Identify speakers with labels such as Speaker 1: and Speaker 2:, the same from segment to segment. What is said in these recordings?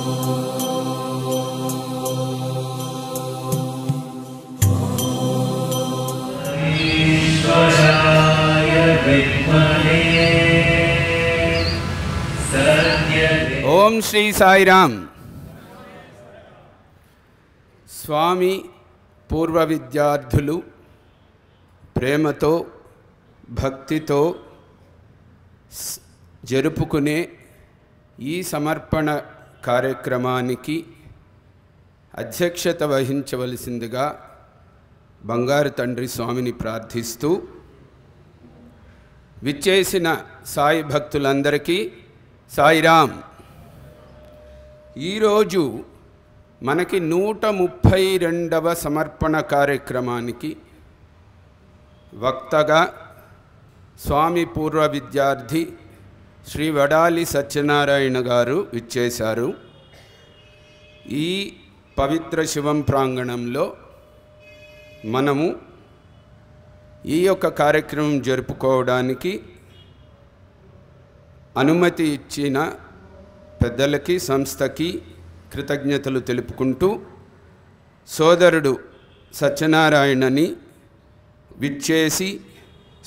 Speaker 1: ఓం శ్రీ సాయిరామ్. స్వామి పూర్వ విద్యార్థులు ప్రేమతో భక్తితో జరుపుకునే ఈ సమర్పణ కార్యక్రమానికి అధ్యక్షత వహించవలసిందిగా బంగారు తండ్రి స్వామిని ప్రార్థిస్తూ, విచ్చేసిన సాయి భక్తులందరికీ సాయిరామ్. ఈరోజు మనకి 132వ సమర్పణ కార్యక్రమానికి వక్తగా స్వామి పూర్వ విద్యార్థి శ్రీ వడాలి సత్యనారాయణ గారు విచ్చేశారు. ఈ పవిత్ర శివం ప్రాంగణంలో మనము ఈ యొక్క కార్యక్రమం జరుపుకోవడానికి అనుమతి ఇచ్చిన పెద్దలకి, సంస్థకి కృతజ్ఞతలు తెలుపుకుంటూ, సోదరుడు సత్యనారాయణని విచ్చేసి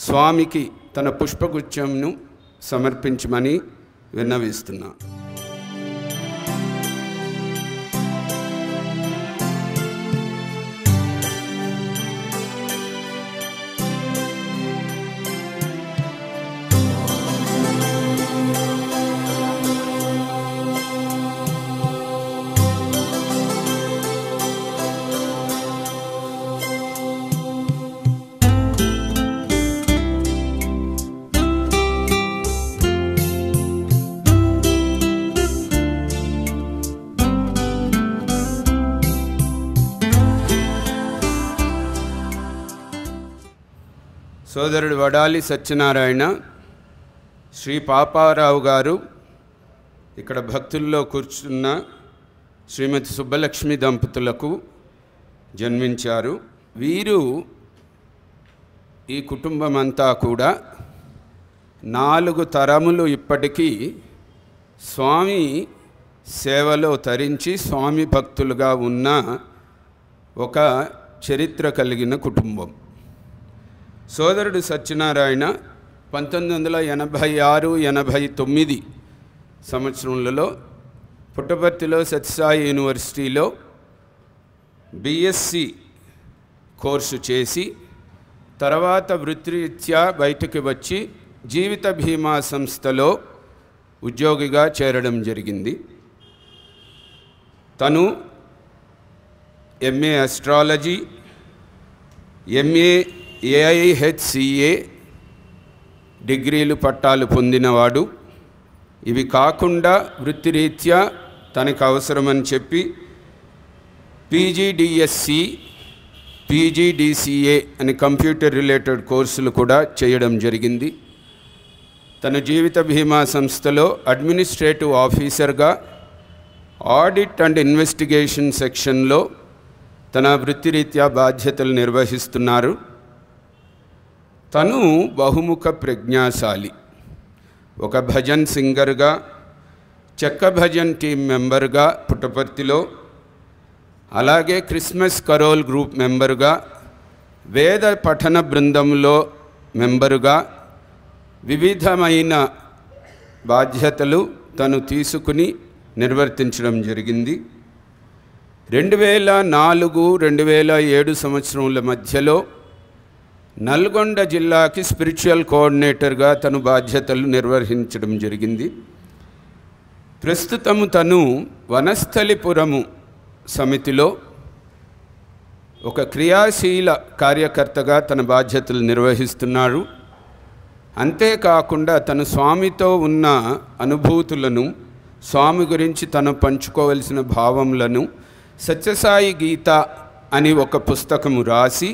Speaker 1: స్వామికి తన పుష్పగుచ్ఛంను సమర్పించమని విన్నవిస్తున్నాను. సోదరుడు వడాలి సత్యనారాయణ, శ్రీ పాపారావు గారు, ఇక్కడ భక్తుల్లో కూర్చున్న శ్రీమతి సుబ్బలక్ష్మి దంపతులకు జన్మించారు. వీరు ఈ కుటుంబం అంతా కూడా 4 తరములు ఇప్పటికీ స్వామి సేవలో తరించి స్వామి భక్తులుగా ఉన్న ఒక చరిత్ర కలిగిన కుటుంబం. సోదరుడు సత్యనారాయణ 1986-89 సంవత్సరంలో పుట్టపర్తిలో సత్యసాయి యూనివర్సిటీలో బిఎస్సి కోర్సు చేసి, తర్వాత వృత్తిరీత్యా బయటకు వచ్చి జీవిత బీమా సంస్థలో ఉద్యోగిగా చేరడం జరిగింది. తను ఎంఏ ఆస్ట్రాలజీ, ఎంఏ AIHCA డిగ్రీలు పట్టాలు పొందినవాడు. ఇవి కాకుండా వృత్తిరీత్యా తనకు అవసరమని చెప్పి PGDSC, PGDCA అని కంప్యూటర్ రిలేటెడ్ కోర్సులు కూడా చేయడం జరిగింది. తన జీవిత బీమా సంస్థలో అడ్మినిస్ట్రేటివ్ ఆఫీసర్గా ఆడిట్ అండ్ ఇన్వెస్టిగేషన్ సెక్షన్లో తన వృత్తిరీత్యా బాధ్యతలు నిర్వహిస్తున్నారు. తను బహుముఖ ప్రజ్ఞాశాలి. ఒక భజన్ సింగర్గా, చెక్క భజన్ టీం మెంబర్గా పుట్టపర్తిలో, అలాగే క్రిస్మస్ కరోల్ గ్రూప్ మెంబరుగా, వేద పఠన బృందంలో మెంబరుగా వివిధమైన బాధ్యతలు తను తీసుకుని నిర్వర్తించడం జరిగింది. 2004-2007 సంవత్సరముల మధ్యలో నల్గొండ జిల్లాకి స్పిరిచువల్ కోఆర్డినేటర్గా తను బాధ్యతలు నిర్వహించడం జరిగింది. ప్రస్తుతము తను వనస్థలిపురము సమితిలో ఒక క్రియాశీల కార్యకర్తగా తన బాధ్యతలు నిర్వహిస్తున్నారు. అంతేకాకుండా తను స్వామితో ఉన్న అనుభూతులను, స్వామి గురించి తను పంచుకోవలసిన భావములను సత్యసాయి గీత అని ఒక పుస్తకము రాసి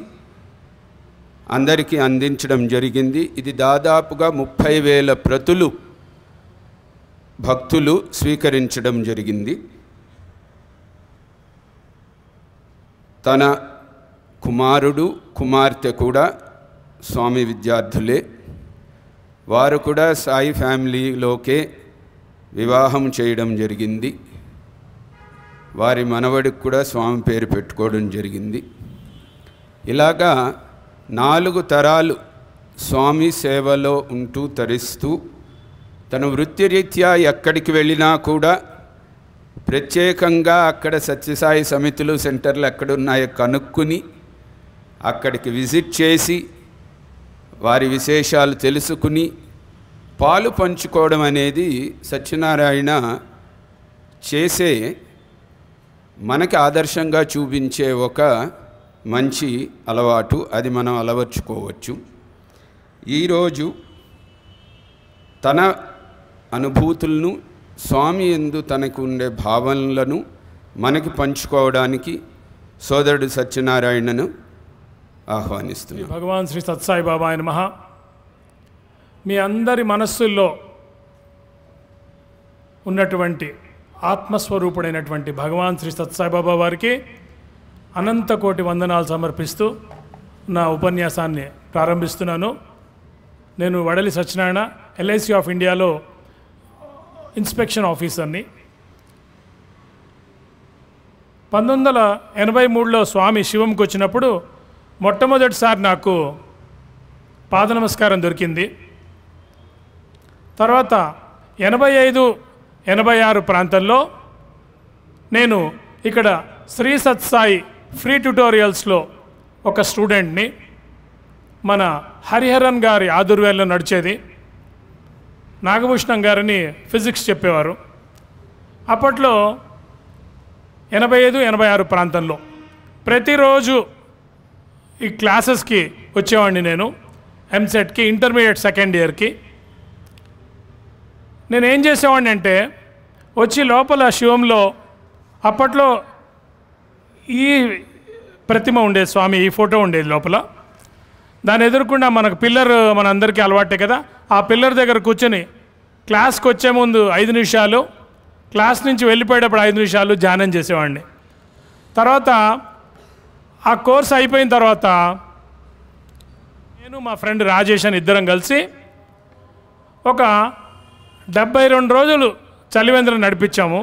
Speaker 1: అందరికీ అందించడం జరిగింది. ఇది దాదాపుగా 30,000 ప్రతులు భక్తులు స్వీకరించడం జరిగింది. తన కుమారుడు, కుమార్తె కూడా స్వామి విద్యార్థులే. వారు కూడా సాయి ఫ్యామిలీలోకే వివాహం చేయడం జరిగింది. వారి మనవడికి కూడా స్వామి పేరు పెట్టుకోవడం జరిగింది. ఇలాగా 4 తరాలు స్వామి సేవలో ఉంటూ తరిస్తూ తన వృత్తిరీత్యా ఎక్కడికి వెళ్ళినా కూడా ప్రత్యేకంగా అక్కడ సత్యసాయి సమితులు సెంటర్లు ఎక్కడున్నాయో కనుక్కుని అక్కడికి విజిట్ చేసి వారి విశేషాలు తెలుసుకుని పాలు పంచుకోవడం అనేది సత్యనారాయణ చేసే మనకి ఆదర్శంగా చూపించే ఒక మంచి అలవాటు. అది మనం అలవర్చుకోవచ్చు. ఈరోజు తన అనుభూతులను స్వామి యందు తనకు ఉండే భావనలను మనకి పంచుకోవడానికి సోదరుడు సత్యనారాయణను ఆహ్వానిస్తున్నాను.
Speaker 2: భగవాన్ శ్రీ సత్సాయి బాబాయ్ నమః. మీ అందరి మనస్సుల్లో ఉన్నటువంటి ఆత్మస్వరూపుడైనటువంటి భగవాన్ శ్రీ సత్సాయి బాబా వారికి అనంత కోటి వందనాలు సమర్పిస్తూ నా ఉపన్యాసాన్ని ప్రారంభిస్తున్నాను. నేను వడలి సత్యనారాయణ, ఎల్ఐసి ఆఫ్ ఇండియాలో ఇన్స్పెక్షన్ ఆఫీసర్ని. 1983లో స్వామి శివంకి వచ్చినప్పుడు మొట్టమొదటిసారి నాకు పాద నమస్కారం దొరికింది. తర్వాత 85, 86 ప్రాంతంలో నేను ఇక్కడ శ్రీ సత్సాయి ఫ్రీ ట్యుటోరియల్స్లో ఒక స్టూడెంట్ని. మన హరిహరన్ గారి ఆదుర్వేల్లో నడిచేది. నాగభూషణం గారిని ఫిజిక్స్ చెప్పేవారు. అప్పట్లో 85, 86 ప్రాంతంలో ప్రతిరోజు ఈ క్లాసెస్కి వచ్చేవాడిని నేను. ఎంసెట్కి, ఇంటర్మీడియట్ సెకండ్ ఇయర్కి. నేను ఏం చేసేవాడిని అంటే వచ్చి లోపల శివంలో అప్పట్లో ఈ ప్రతిమ ఉండేది, స్వామి ఈ ఫోటో ఉండేది లోపల. దాన్ని ఎదుర్కొండా మనకు పిల్లర్ మనందరికీ అలవాటే కదా. ఆ పిల్లర్ దగ్గర కూర్చొని క్లాస్కి వచ్చే ముందు 5 నిమిషాలు, క్లాస్ నుంచి వెళ్ళిపోయేటప్పుడు 5 నిమిషాలు ధ్యానం చేసేవాడిని. తర్వాత ఆ కోర్స్ అయిపోయిన తర్వాత నేను మా ఫ్రెండ్ రాజేష్ అని ఇద్దరం కలిసి ఒక 72 రోజులు చలివేంద్రం నడిపించాము.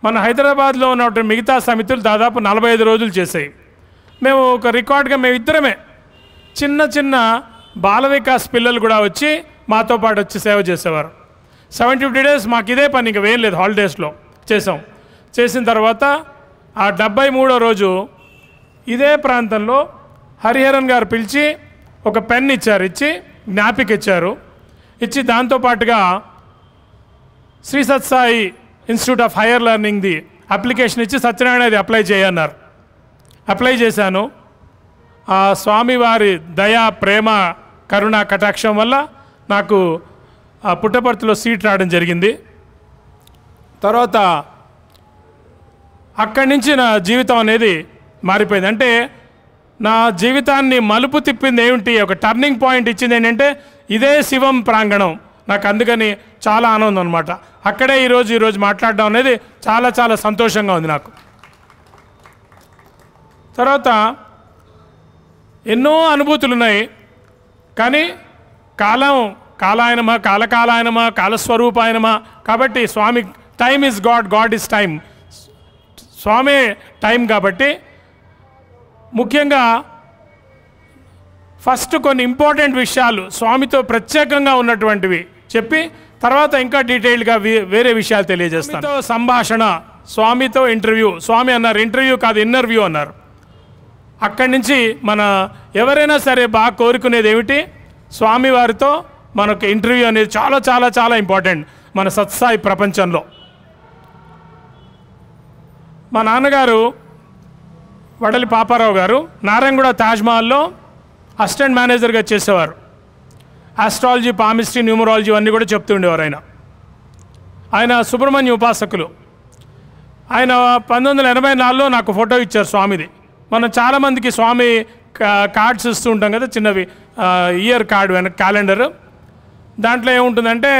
Speaker 2: మన హైదరాబాద్లో ఉన్నటువంటి మిగతా సమితులు దాదాపు 45 రోజులు చేసాయి. మేము ఒక రికార్డ్గా మేమిద్దరమే, చిన్న చిన్న బాల వికాస్ పిల్లలు కూడా వచ్చి మాతో పాటు వచ్చి సేవ చేసేవారు. 70-50 డేస్ మాకు ఇదే పని, ఇంకా వేయం లేదు. హాలిడేస్లో చేసాం. చేసిన తర్వాత ఆ 73వ రోజు ఇదే ప్రాంతంలో హరిహరన్ గారు పిలిచి ఒక పెన్ ఇచ్చారు, ఇచ్చి జ్ఞాపిక ఇచ్చారు. ఇచ్చి దాంతోపాటుగా శ్రీ సత్సాయి ఇన్స్టిట్యూట్ ఆఫ్ హైయర్ లెర్నింగ్ది అప్లికేషన్ ఇచ్చి సత్యనారాయణ అది అప్లై చేయన్నారు. అప్లై చేశాను. ఆ స్వామివారి దయ, ప్రేమ, కరుణ, కటాక్షం వల్ల నాకు ఆ పుట్టపర్తిలో సీట్ రావడం జరిగింది. తర్వాత అక్కడి నుంచి నా జీవితం అనేది మారిపోయింది. అంటే నా జీవితాన్ని మలుపు తిప్పింది ఏమిటి, ఒక టర్నింగ్ పాయింట్ ఇచ్చింది ఏంటంటే ఇదే శివం ప్రాంగణం. నాకు అందుకని చాలా ఆనందం అనమాట. అక్కడే ఈరోజు మాట్లాడడం అనేది చాలా చాలా సంతోషంగా ఉంది నాకు. తర్వాత ఎన్నో అనుభూతులు ఉన్నాయి. కానీ కాలాయనమా, కాలకాలాయనమా, కాలస్వరూపాయనమా. కాబట్టి స్వామి time is God, God is time. స్వామి టైం కాబట్టి ముఖ్యంగా ఫస్ట్ కొన్ని ఇంపార్టెంట్ విషయాలు స్వామితో ప్రత్యేకంగా ఉన్నటువంటివి చెప్పి తర్వాత ఇంకా డీటెయిల్గా వేరే విషయాలు తెలియజేస్తాను. సంభాషణ, స్వామితో ఇంటర్వ్యూ. స్వామి అన్నారు ఇంటర్వ్యూ కాదు ఇన్నర్వ్యూ అన్నారు. అక్కడి నుంచి మన ఎవరైనా సరే బాగా కోరుకునేది ఏమిటి, స్వామివారితో మనకు ఇంటర్వ్యూ అనేది చాలా చాలా చాలా ఇంపార్టెంట్ మన సత్సాయి ప్రపంచంలో. మా నాన్నగారు వడలి పాపారావు గారు నారాయణగూడ తాజ్మహల్లో అసిస్టెంట్ మేనేజర్గా చేసేవారు. ఆస్ట్రాలజీ, పామిస్ట్రీ, న్యూమరాలజీ అన్నీ కూడా చెప్తుండేవారు. ఆయన సుబ్రహ్మణ్య ఉపాసకులు. ఆయన 1984లో నాకు ఫోటో ఇచ్చారు స్వామిది. మనం చాలామందికి స్వామి కార్డ్స్ ఇస్తూ ఉంటాం కదా, చిన్నవి ఇయర్ కార్డ్ వెనక క్యాలెండర్. దాంట్లో ఏముంటుందంటే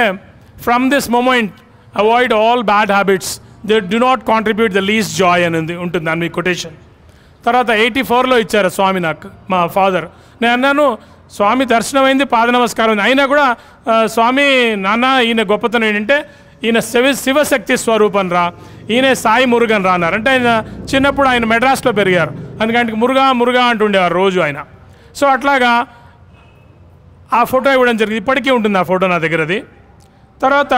Speaker 2: from this moment avoid all bad habits, they do not contribute the least joy అని ఉంటుంది దాని కొటేషన్. తర్వాత 84లో ఇచ్చారు స్వామి నాకు, మా ఫాదర్. నేను అన్నాను స్వామి దర్శనం అయింది, పాద నమస్కారం అయింది, అయినా కూడా స్వామి నాన్న ఈయన గొప్పతనం ఏంటంటే ఈయన శివశక్తి స్వరూపం రా, ఈయనే సాయి మురుగన్ రా అన్నారు. అంటే ఆయన చిన్నప్పుడు ఆయన మెడ్రాస్లో పెరిగారు, అందుకని మురుగా అంటుండేవారు రోజు ఆయన. సో అట్లాగా ఆ ఫోటో ఇవ్వడం జరిగింది, ఇప్పటికీ ఉంటుంది ఆ ఫోటో నా దగ్గరది. తర్వాత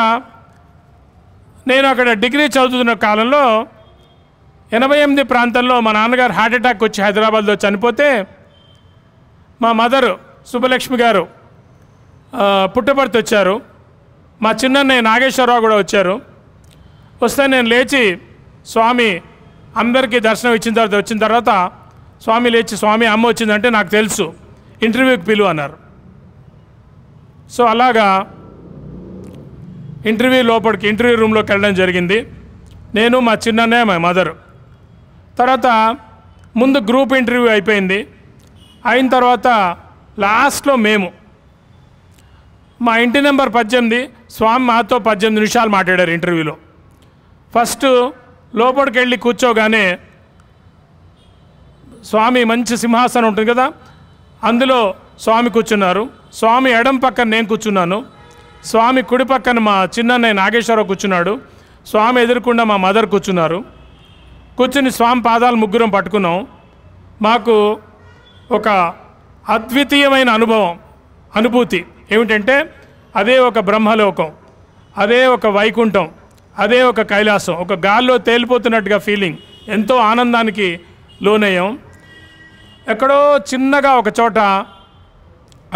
Speaker 2: నేను అక్కడ డిగ్రీ చదువుతున్న కాలంలో 88 ప్రాంతంలో మా నాన్నగారు హార్ట్ అటాక్ వచ్చి హైదరాబాద్లో చనిపోతే మా మదరు సుబ్బలక్ష్మి గారు పుట్టపర్తి వచ్చారు. మా చిన్నన్నయ్య నాగేశ్వరరావు కూడా వచ్చారు. వస్తే నేను లేచి స్వామి అందరికీ దర్శనం వచ్చిన తర్వాత స్వామి లేచి, స్వామి అమ్మ వచ్చిందంటే నాకు తెలుసు, ఇంటర్వ్యూకి పిలువు అన్నారు. సో అలాగా ఇంటర్వ్యూ రూమ్లోకి వెళ్ళడం జరిగింది, నేను మా చిన్నన్నయ్య మా మదరు. తర్వాత ముందు గ్రూప్ ఇంటర్వ్యూ అయిపోయింది. అయిన తర్వాత లాస్ట్లో మేము మా ఇంటి నెంబర్ 18, స్వామి మాతో 18 నిమిషాలు మాట్లాడారు ఇంటర్వ్యూలో. ఫస్ట్ లోపలికి వెళ్ళి కూర్చోగానే స్వామి మంచి సింహాసనం ఉంటుంది కదా, అందులో స్వామి కూర్చున్నారు. స్వామి ఎడం పక్కన నేను కూర్చున్నాను, స్వామి కుడి పక్కన మా చిన్నన్నయ్య నాగేశ్వరరావు కూర్చున్నాడు, స్వామి ఎదురుకుండా మా మదర్ కూర్చున్నారు. కూర్చుని స్వామి పాదాలు ముగ్గురం పట్టుకున్నాం. మాకు ఒక అద్వితీయమైన అనుభూతి ఏమిటంటే, అదే ఒక బ్రహ్మలోకం, అదే ఒక వైకుంఠం, అదే ఒక కైలాసం, ఒక గాల్లో తేలిపోతున్నట్టుగా ఫీలింగ్, ఎంతో ఆనందానికి లోనయ్యాం. ఎక్కడో చిన్నగా ఒక చోట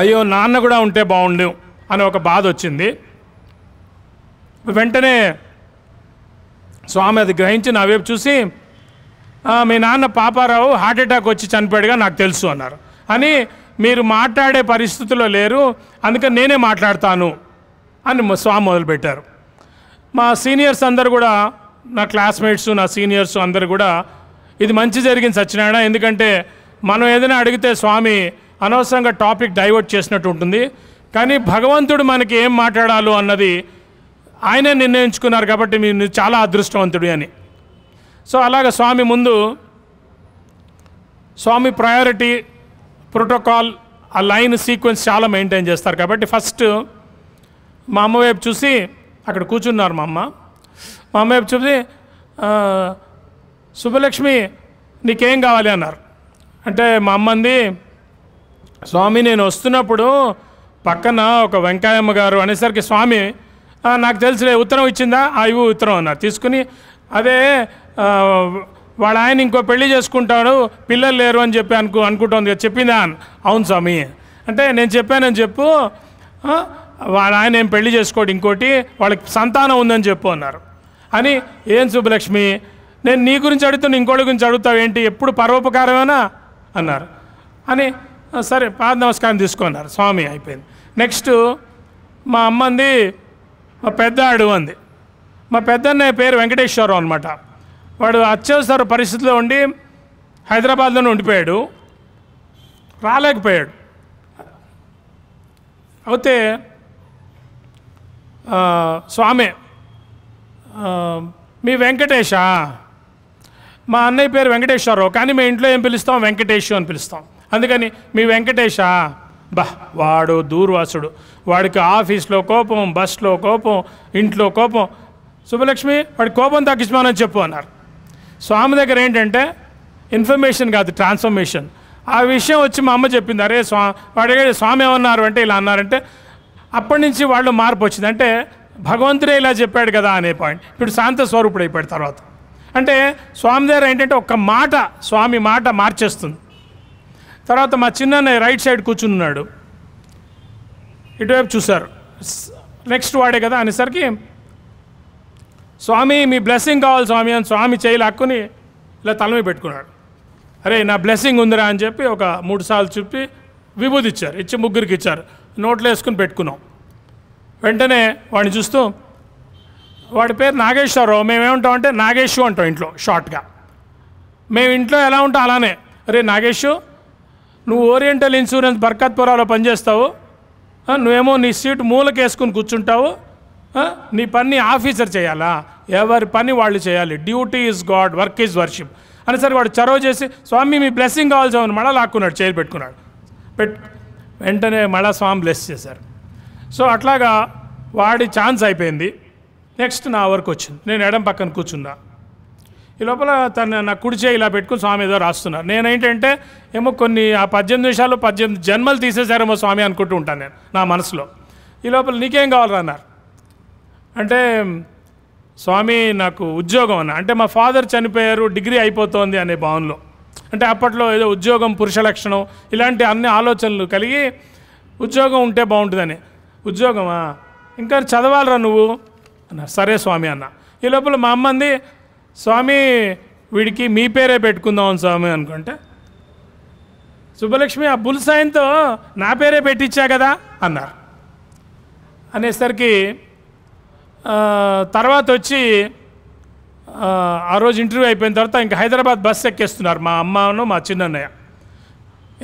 Speaker 2: అయ్యో నాన్న కూడా ఉంటే బాగుండు అనే ఒక బాధ వచ్చింది. వెంటనే స్వామి అది గ్రహించి నా వైపు చూసి, మీ నాన్న పాపారావు హార్ట్ అటాక్ వచ్చి చనిపోయాడుగా నాకు తెలుసు అన్నారు. అని మీరు మాట్లాడే పరిస్థితిలో లేరు, అందుకని నేనే మాట్లాడతాను అని స్వామి మొదలుపెట్టారు. మా సీనియర్స్ అందరు కూడా, నా క్లాస్మేట్స్, నా సీనియర్స్ అందరు కూడా ఇది మంచి జరిగింది సత్యనారాయణ, ఎందుకంటే మనం ఏదైనా అడిగితే స్వామి అనవసరంగా టాపిక్ డైవర్ట్ చేసినట్టు ఉంటుంది, కానీ భగవంతుడు మనకి ఏం మాట్లాడాలో అన్నది ఆయనే నిర్ణయించుకున్నారు కాబట్టి మీరు చాలా అదృష్టవంతుడు అని. సో అలాగ స్వామి ముందు స్వామి ప్రయారిటీ ప్రోటోకాల్ ఆ లైన్ సీక్వెన్స్ చాలా మెయింటైన్ చేస్తారు కాబట్టి ఫస్ట్ మా అమ్మ వైపు చూసి, అక్కడ కూర్చున్నారు మా అమ్మ వైపు చూసి, సుబ్బలక్ష్మి నీకేం కావాలి అన్నారు. అంటే మా అమ్మ అంది, స్వామి నేను వస్తున్నప్పుడు పక్కన ఒక వెంకయ్యమ్మ గారు అనేసరికి స్వామి నాకు తెలుసులే ఉత్తరం ఇచ్చిందా, ఇవ్వు ఉత్తరం అన్నారు. తీసుకుని అదే వాళ్ళ ఆయన ఇంకో పెళ్లి చేసుకుంటాడు, పిల్లలు లేరు అని చెప్పి అనుకుంటుంది చెప్పిందా. అవును స్వామి అంటే నేను చెప్పానని చెప్పు, వాళ్ళ ఆయన ఏం పెళ్లి చేసుకోడు, ఇంకోటి వాళ్ళకి సంతానం ఉందని చెప్పు అన్నారు. అని ఏం సుబ్బలక్ష్మి నేను నీ గురించి అడుగుతున్నా ఇంకోటి గురించి అడుగుతావు ఏంటి, ఎప్పుడు పరోపకారమేనా అన్నారు. అని సరే పాద నమస్కారం తీసుకున్నారు. స్వామి అయిపోయింది. నెక్స్ట్ మా అమ్మంది మా పెద్దాడు అంది. మా పెద్దన్నయ్య పేరు వెంకటేశ్వరరావు అనమాట. వాడు అత్యవసర పరిస్థితిలో ఉండి హైదరాబాద్లోనే ఉండిపోయాడు, రాలేకపోయాడు. అయితే స్వామి మీ వెంకటేశా, మా అన్నయ్య పేరు వెంకటేశ్వరరావు కానీ మేము ఇంట్లో ఏం పిలుస్తాం, వెంకటేశు అని పిలుస్తాం, అందుకని మీ వెంకటేశా. వాడు దూర్వాసుడు, వాడికి ఆఫీస్లో కోపం, బస్లో కోపం, ఇంట్లో కోపం. సుబ్బలక్ష్మి వాడి కోపం తగ్గించమని చెప్పు అన్నారు. స్వామి దగ్గర ఏంటంటే ఇన్ఫర్మేషన్ కాదు, ట్రాన్స్ఫర్మేషన్. ఆ విషయం వచ్చి మా అమ్మ చెప్పింది, అరే వాడి స్వామి ఏమన్నారు అంటే ఇలా అన్నారంటే అప్పటి నుంచి వాళ్ళు మార్పు వచ్చింది. అంటే భగవంతుడే ఇలా చెప్పాడు కదా అనే పాయింట్. ఇప్పుడు శాంత స్వరూపుడు అయిపోయాడు తర్వాత. అంటే స్వామి దగ్గర ఏంటంటే ఒక్క మాట, స్వామి మాట మార్చేస్తుంది. తర్వాత మా చిన్నన్నయ్య రైట్ సైడ్ కూర్చున్నాడు, ఇటువైపు చూశారు. నెక్స్ట్ వాడే కదా అనేసరికి స్వామి మీ బ్లెస్సింగ్ కావాలి స్వామి అని స్వామి చేయి లాక్కుని ఇలా తలమే పెట్టుకున్నాడు. అరే నా బ్లెస్సింగ్ ఉందిరా అని చెప్పి ఒక 3 సార్లు చెప్పి విభూది ఇచ్చారు. ఇచ్చి ముగ్గురికి ఇచ్చారు. నోట్లో వేసుకుని పెట్టుకున్నాం. వెంటనే వాడిని చూస్తూ, వాడి పేరు నాగేశ్వరరావు, మేమేమంటామంటే నాగేషు అంటాం ఇంట్లో షార్ట్గా. మేము ఇంట్లో ఎలా ఉంటాం అలానే, అరే నాగేషు నువ్వు ఓరియంటల్ ఇన్సూరెన్స్ బర్కత్పురాలో పనిచేస్తావు, నువ్వేమో నీ సీటు మూలకేసుకుని కూర్చుంటావు, నీ పని ఆఫీసర్ చేయాలా, ఎవరి పని వాళ్ళు చేయాలి, duty is God, work is worship అనేసరి వాడు చొరవ చేసి స్వామి మీ బ్లెస్సింగ్ కావాల్సి అవును మళ్ళా లాక్కున్నాడు, చేయి పెట్టుకున్నాడు. వెంటనే మళ్ళా స్వామి బ్లెస్ చేశారు. సో అట్లాగా వాడి ఛాన్స్ అయిపోయింది. నెక్స్ట్ నా వరకు వచ్చింది. నేను ఎడం పక్కన కూర్చున్నా. ఈ లోపల తను నా కుడి చేయి ఇలా పెట్టుకుని స్వామి ఏదో రాస్తున్నారు. నేనేంటంటే ఏమో కొన్ని ఆ 18 నిమిషాలు 18 జన్మలు తీసేశారేమో స్వామి అనుకుంటూ ఉంటాను నేను నా మనసులో. ఈ లోపల నీకేం కావాలరా అన్నారు. అంటే స్వామి నాకు ఉద్యోగం అన్న. అంటే మా ఫాదర్ చనిపోయారు, డిగ్రీ అయిపోతోంది అనే భావనలో, అంటే అప్పట్లో ఏదో ఉద్యోగం పురుష లక్షణం ఇలాంటి అన్ని ఆలోచనలు కలిగి ఉద్యోగం ఉంటే బాగుంటుందని. ఉద్యోగమా, ఇంకా చదవాలరా నువ్వు అన్న. సరే స్వామి అన్న. ఈ లోపల మా అమ్మ అంది, స్వామి వీడికి మీ పేరే పెట్టుకుందాం స్వామి అనుకుంటే, సుబ్బలక్ష్మి ఆ బుల్సాయంతో నా పేరే పెట్టించా కదా అన్నారు. అనేసరికి తర్వాత వచ్చి ఆ రోజు ఇంటర్వ్యూ అయిపోయిన తర్వాత ఇంకా హైదరాబాద్ బస్సు ఎక్కేస్తున్నారు మా అమ్మను మా చిన్నన్నయ్య.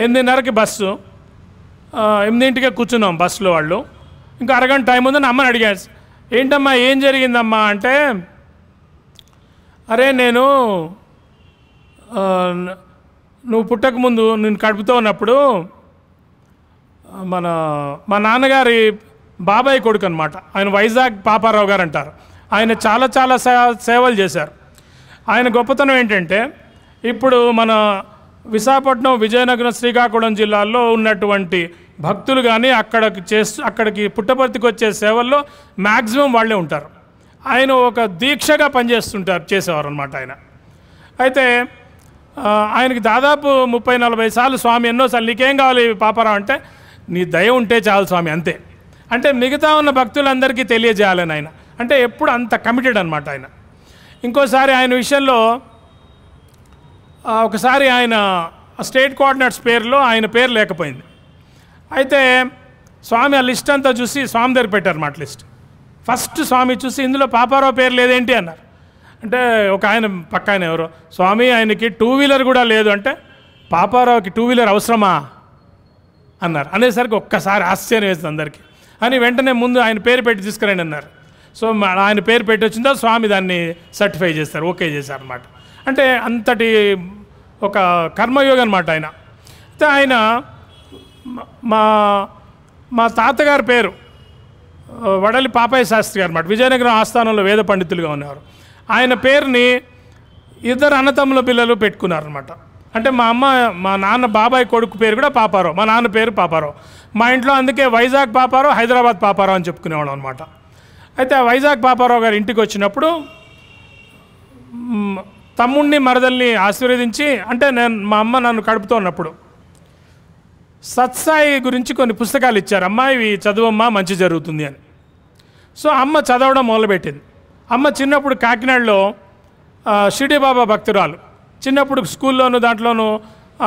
Speaker 2: 8:30కి బస్సు, 8ంటికే కూర్చున్నాం బస్సులో. వాళ్ళు ఇంకా అరగంట టైం ఉందని అమ్మని అడిగాను, ఏంటమ్మా ఏం జరిగిందమ్మా అంటే, అరే నేను నువ్వు పుట్టకముందు నేను కడుపుతో ఉన్నప్పుడు మా నాన్నగారి బాబాయ్ కొడుకు అనమాట, ఆయన వైజాగ్ పాపారావు గారు అంటారు. ఆయన చాలా చాలా సేవలు చేశారు. ఆయన గొప్పతనం ఏంటంటే, ఇప్పుడు మన విశాఖపట్నం, విజయనగరం, శ్రీకాకుళం జిల్లాల్లో ఉన్నటువంటి భక్తులు కానీ అక్కడికి పుట్టపర్తికి వచ్చే సేవల్లో మ్యాక్సిమం వాళ్ళే ఉంటారు. ఆయన ఒక దీక్షగా చేసేవారు అనమాట ఆయన. అయితే ఆయనకి దాదాపు 30-40 సార్లు స్వామి ఎన్నోసార్లు నీకేం కావాలి పాపారావు అంటే, నీ దయ ఉంటే చాలు స్వామి అంతే. అంటే మిగతా ఉన్న భక్తులందరికీ తెలియజేయాలని ఆయన, అంటే ఎప్పుడు అంత కమిటెడ్ అనమాట ఆయన. ఇంకోసారి ఆయన విషయంలో ఒకసారి ఆయన స్టేట్ కోఆర్డినేట్స్ పేరులో ఆయన పేరు లేకపోయింది. అయితే స్వామి ఆ లిస్ట్ అంతా చూసి స్వామి దగ్గర పెట్టారన్నమాట లిస్ట్. ఫస్ట్ స్వామి చూసి ఇందులో పాపారావు పేరు లేదేంటి అన్నారు. అంటే ఒక ఆయన పక్క ఆయన ఎవరో, స్వామి ఆయనకి 2 వీలర్ కూడా లేదు అంటే, పాపారావుకి 2 వీలర్ అవసరమా అన్నారు. అనేసరికి ఒక్కసారి ఆశ్చర్యం వేస్తుంది అందరికీ. అని వెంటనే ముందు ఆయన పేరు పెట్టి తీసుకురండి అన్నారు. సో ఆయన పేరు పెట్టి వచ్చిందో స్వామి దాన్ని సర్టిఫై చేస్తారు, ఓకే చేశారు అనమాట. అంటే అంతటి ఒక కర్మయోగి అనమాట ఆయన. అయితే ఆయన మా తాతగారి పేరు వడలి పాపయ్య శాస్త్రి గారు అనమాట, విజయనగరం ఆస్థానంలో వేద పండితులుగా ఉన్నారు. ఆయన పేరుని 2 అన్నతమ్ముల పిల్లలు పెట్టుకున్నారనమాట. అంటే మా నాన్న బాబాయ్ కొడుకు పేరు కూడా పాపారావు, మా నాన్న పేరు పాపారావు. మా ఇంట్లో అందుకే వైజాగ్ పాపారావు, హైదరాబాద్ పాపారావు అని చెప్పుకునేవాళ్ళం అనమాట. అయితే ఆ వైజాగ్ పాపారావు గారు ఇంటికి వచ్చినప్పుడు తమ్ముడిని మరదల్ని ఆశీర్వదించి, అంటే మా అమ్మ నన్ను కడుపుతూ ఉన్నప్పుడు సత్సాయి గురించి కొన్ని పుస్తకాలు ఇచ్చారు. అమ్మ ఇవి చదువమ్మా మంచి జరుగుతుంది అని. సో అమ్మ చదవడం మొదలుపెట్టింది. అమ్మ చిన్నప్పుడు కాకినాడలో షిరిడి బాబా భక్తురాలు, చిన్నప్పుడు స్కూల్లోనూ దాంట్లోనూ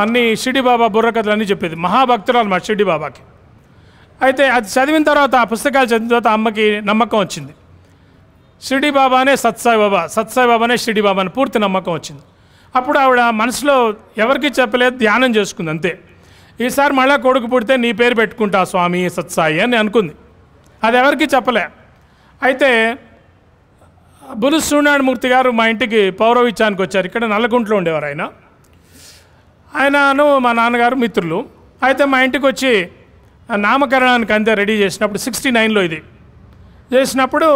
Speaker 2: అన్ని షిరిడి బాబా బుర్రకథలు అన్నీ చెప్పేది, మహాభక్తురాలు మా షిరిడి బాబాకి. అయితే అది చదివిన తర్వాత, ఆ పుస్తకాలు చదివిన తర్వాత అమ్మకి నమ్మకం వచ్చింది. షిరిడి బాబానే సత్సాయి బాబా, సత్సాయి బాబానే షిరిడి బాబా అని పూర్తి నమ్మకం వచ్చింది. అప్పుడు ఆవిడ మనసులో ఎవరికి చెప్పలేదు, ధ్యానం చేసుకుంది అంతే. ఈసారి మళ్ళీ కొడుకు పుడితే నీ పేరు పెట్టుకుంటా స్వామి సత్సాయి అని అనుకుంది. అది ఎవరికి చెప్పలే. అయితే బులు సూర్యనారాయణమూర్తి గారు మా ఇంటికి పౌరవిత్యానికి వచ్చారు. ఇక్కడ నల్లగుంట్లో ఉండేవారు ఆయనను మా నాన్నగారు మిత్రులు. అయితే మా ఇంటికి వచ్చి నామకరణానికి అంతే రెడీ చేసినప్పుడు 69లో ఇది చేసినప్పుడు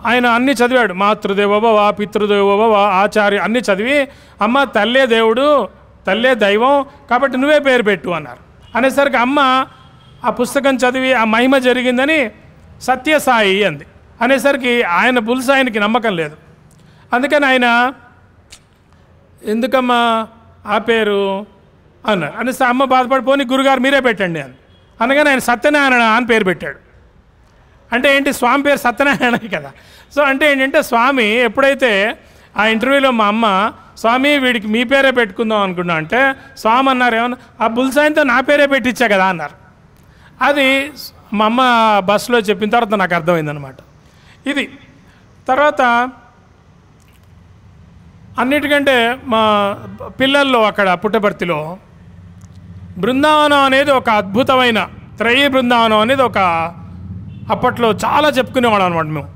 Speaker 2: ఆయన అన్నీ చదివాడు. మాతృదేవోభవ, పితృదేవోభవ, ఆచార్య అన్నీ చదివి, అమ్మ తల్లే దేవుడు, తల్లే దైవం కాబట్టి నువ్వే పేరు పెట్టు అన్నారు. అనేసరికి అమ్మ ఆ పుస్తకం చదివి ఆ మహిమ జరిగిందని సత్యసాయి అంది. అనేసరికి ఆయన బుల్సాయినికి నమ్మకం లేదు. అందుకని ఆయన ఎందుకమ్మా ఆ పేరు అన్నారు. అనేసి అమ్మ బాధపడిపోని గురుగారు మీరే పెట్టండి అని అనగానే ఆయన సత్యనారాయణ అని పేరు పెట్టాడు. అంటే ఏంటి, స్వామి పేరు సత్యనారాయణ కదా. సో అంటే ఏంటంటే స్వామి ఎప్పుడైతే ఆ ఇంటర్వ్యూలో మా అమ్మ స్వామి వీడికి మీ పేరే పెట్టుకుందాం అనుకున్నా అంటే, స్వామి అన్నారు ఏమన్నా, ఆ బుల్సాయితో నా పేరే పెట్టించా కదా అన్నారు. అది మా అమ్మ బస్సులో చెప్పిన తర్వాత నాకు అర్థమైందనమాట. ఇది తర్వాత అన్నిటికంటే మా పిల్లల్లో అక్కడ పుట్టపర్తిలో బృందావనం అనేది ఒక అద్భుతమైన త్రయీ బృందావనం అనేది ఒక అప్పట్లో చాలా చెప్పుకునేవాళ్ళం అనమాట మేము.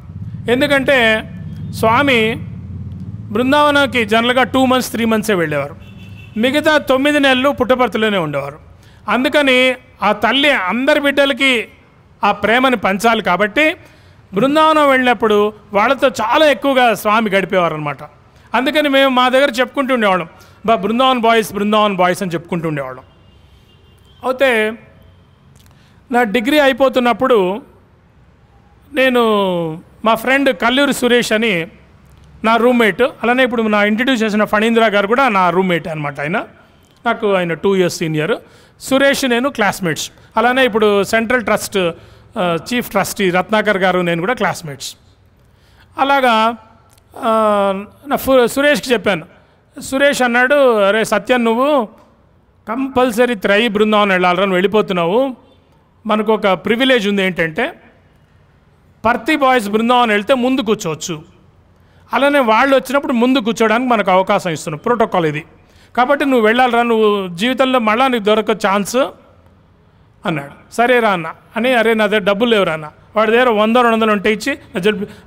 Speaker 2: ఎందుకంటే స్వామి బృందావనంకి జనరల్గా 2 months 3 months వెళ్ళేవారు, మిగతా 9 నెలలు పుట్టపర్తిలోనే ఉండేవారు. అందుకని ఆ తల్లి అందరి బిడ్డలకి ఆ ప్రేమని పంచాలి కాబట్టి బృందావనం వెళ్ళినప్పుడు వాళ్ళతో చాలా ఎక్కువగా స్వామి గడిపేవారు అనమాట. అందుకని మేము మా దగ్గర చెప్పుకుంటూ ఉండేవాళ్ళం, బృందావన్ బాయ్స్ అని చెప్పుకుంటూ ఉండేవాళ్ళం. అయితే నా డిగ్రీ అయిపోతున్నప్పుడు నేను మా ఫ్రెండ్ కల్లూరి సురేష్ అని నా రూమ్మేట్, అలానే ఇప్పుడు నా ఇంట్రడ్యూస్ చేసిన ఫణీంద్ర గారు కూడా నా రూమ్మేట్ అనమాట. ఆయన 2 years సీనియర్. సురేష్ నేను క్లాస్మేట్స్. అలానే ఇప్పుడు central trust chief trustee Ratnakar గారు నేను కూడా క్లాస్మేట్స్. అలాగా సురేష్కి చెప్పాను. సురేష్ అన్నాడు, అరే సత్యం, నువ్వు కంపల్సరీ త్రయీ బృందావనం వెళ్ళాలరా, నువ్వు వెళ్ళిపోతున్నావు. మనకు ఒక ప్రివిలేజ్ ఉంది, ఏంటంటే పర్తి బాయ్స్ బృందావనం వెళ్తే ముందు కూర్చోవచ్చు, అలానే వాళ్ళు వచ్చినప్పుడు ముందు కూర్చోడానికి మనకు అవకాశం ఇస్తున్నాం, ప్రోటోకాల్ ఇది. కాబట్టి నువ్వు వెళ్ళాలరా, నువ్వు జీవితంలో మళ్ళీ నీకు దొరక ఛాన్స్ అన్నాడు. సరేరా అన్న అని, అరే నా దగ్గర డబ్బులు లేవురా అన్న, వాడి దగ్గర 100-200 ఉంటే ఇచ్చి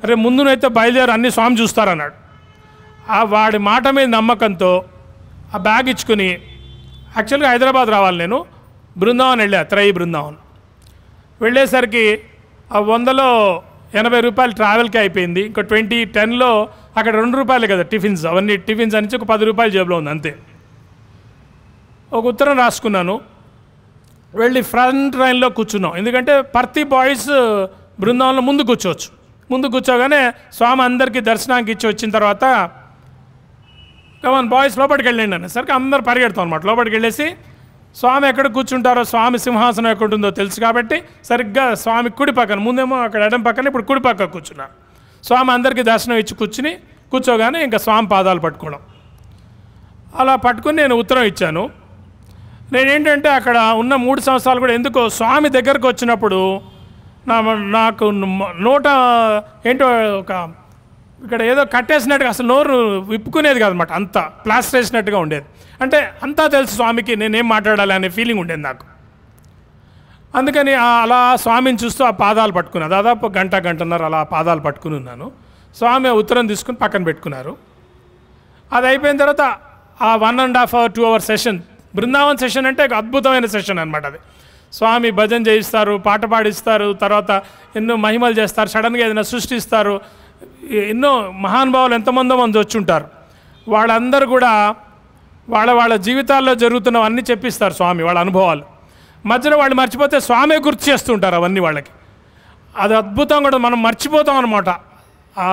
Speaker 2: అరే ముందునైతే బయలుదేరి అన్ని స్వామి చూస్తారన్నాడు. వాడి మాట మీద నమ్మకంతో ఆ బ్యాగ్ ఇచ్చుకుని యాక్చువల్గా హైదరాబాద్ రావాలి నేను, బృందావన్ వెళ్ళా, త్రయీ బృందావన్. వెళ్ళేసరికి ఆ 100లో 80 రూపాయలు ట్రావెల్కి అయిపోయింది. ఇంకా 10లో అక్కడ 2 రూపాయలు కదా టిఫిన్స్, అవన్నీ టిఫిన్స్ అని ఒక 10 రూపాయలు జేబులో ఉంది అంతే. ఒక ఉత్తరం రాసుకున్నాను, వెళ్ళి ఫ్రంట్ లైన్లో కూర్చున్నాం. ఎందుకంటే పర్తి బాయ్స్ బృందావనంలో ముందు కూర్చోవచ్చు. ముందు కూర్చోగానే స్వామి అందరికీ దర్శనానికి ఇచ్చి వచ్చిన తర్వాత కమాన్ బాయ్స్ లోపలికి వెళ్ళండి అనేసరికి అందరు పరిగెడతాం అనమాట. లోపలికి వెళ్ళేసి స్వామి ఎక్కడ కూర్చుంటారో, స్వామి సింహాసనం ఎక్కడ ఉంటుందో తెలుసు కాబట్టి సరిగ్గా స్వామి కుడి పక్కన, ముందేమో అక్కడ ఎడం పక్కన, ఇప్పుడు కుడి పక్క కూర్చున్నారు. స్వామి అందరికీ దర్శనం ఇచ్చి కూర్చోగానే ఇంకా స్వామి పాదాలు పట్టుకోవడం. అలా పట్టుకుని నేను ఉత్తరం ఇచ్చాను. నేనేంటంటే అక్కడ ఉన్న 3 సంవత్సరాలు కూడా ఎందుకో స్వామి దగ్గరకు వచ్చినప్పుడు నాకు నోట ఏంటో ఒక ఇక్కడ ఏదో కట్టేసినట్టుగా, అసలు నోరు విప్పుకునేది కాదన్నమాట, అంతా ప్లాస్టర్ వేసినట్టుగా ఉండేది. అంటే అంతా తెలుసు స్వామికి, నేనేం మాట్లాడాలి అనే ఫీలింగ్ ఉండేది నాకు. అందుకని అలా స్వామిని చూస్తూ ఆ పాదాలు పట్టుకున్నా. దాదాపు గంటన్నర అలా పాదాలు పట్టుకుని ఉన్నాను. స్వామి ఉత్తరం తీసుకుని పక్కన పెట్టుకున్నారు. అది అయిపోయిన తర్వాత ఆ 1.5 hour 2 hour session, Brindavan session అంటే అద్భుతమైన సెషన్ అనమాట. అది స్వామి భజన చేయిస్తారు, పాట పాడిస్తారు, తర్వాత ఎన్నో మహిమలు చేస్తారు, సడన్గా ఏదైనా సృష్టిస్తారు. ఎన్నో మహానుభావులు ఎంతమందో మంది వచ్చి ఉంటారు. వాళ్ళందరూ కూడా వాళ్ళ జీవితాల్లో జరుగుతున్నవన్నీ చెప్పిస్తారు స్వామి, వాళ్ళ అనుభవాలు. మధ్యలో వాళ్ళు మర్చిపోతే స్వామి గుర్తు చేస్తుంటారు అవన్నీ వాళ్ళకి. అది అద్భుతం కూడా, మనం మర్చిపోతాం అనమాట ఆ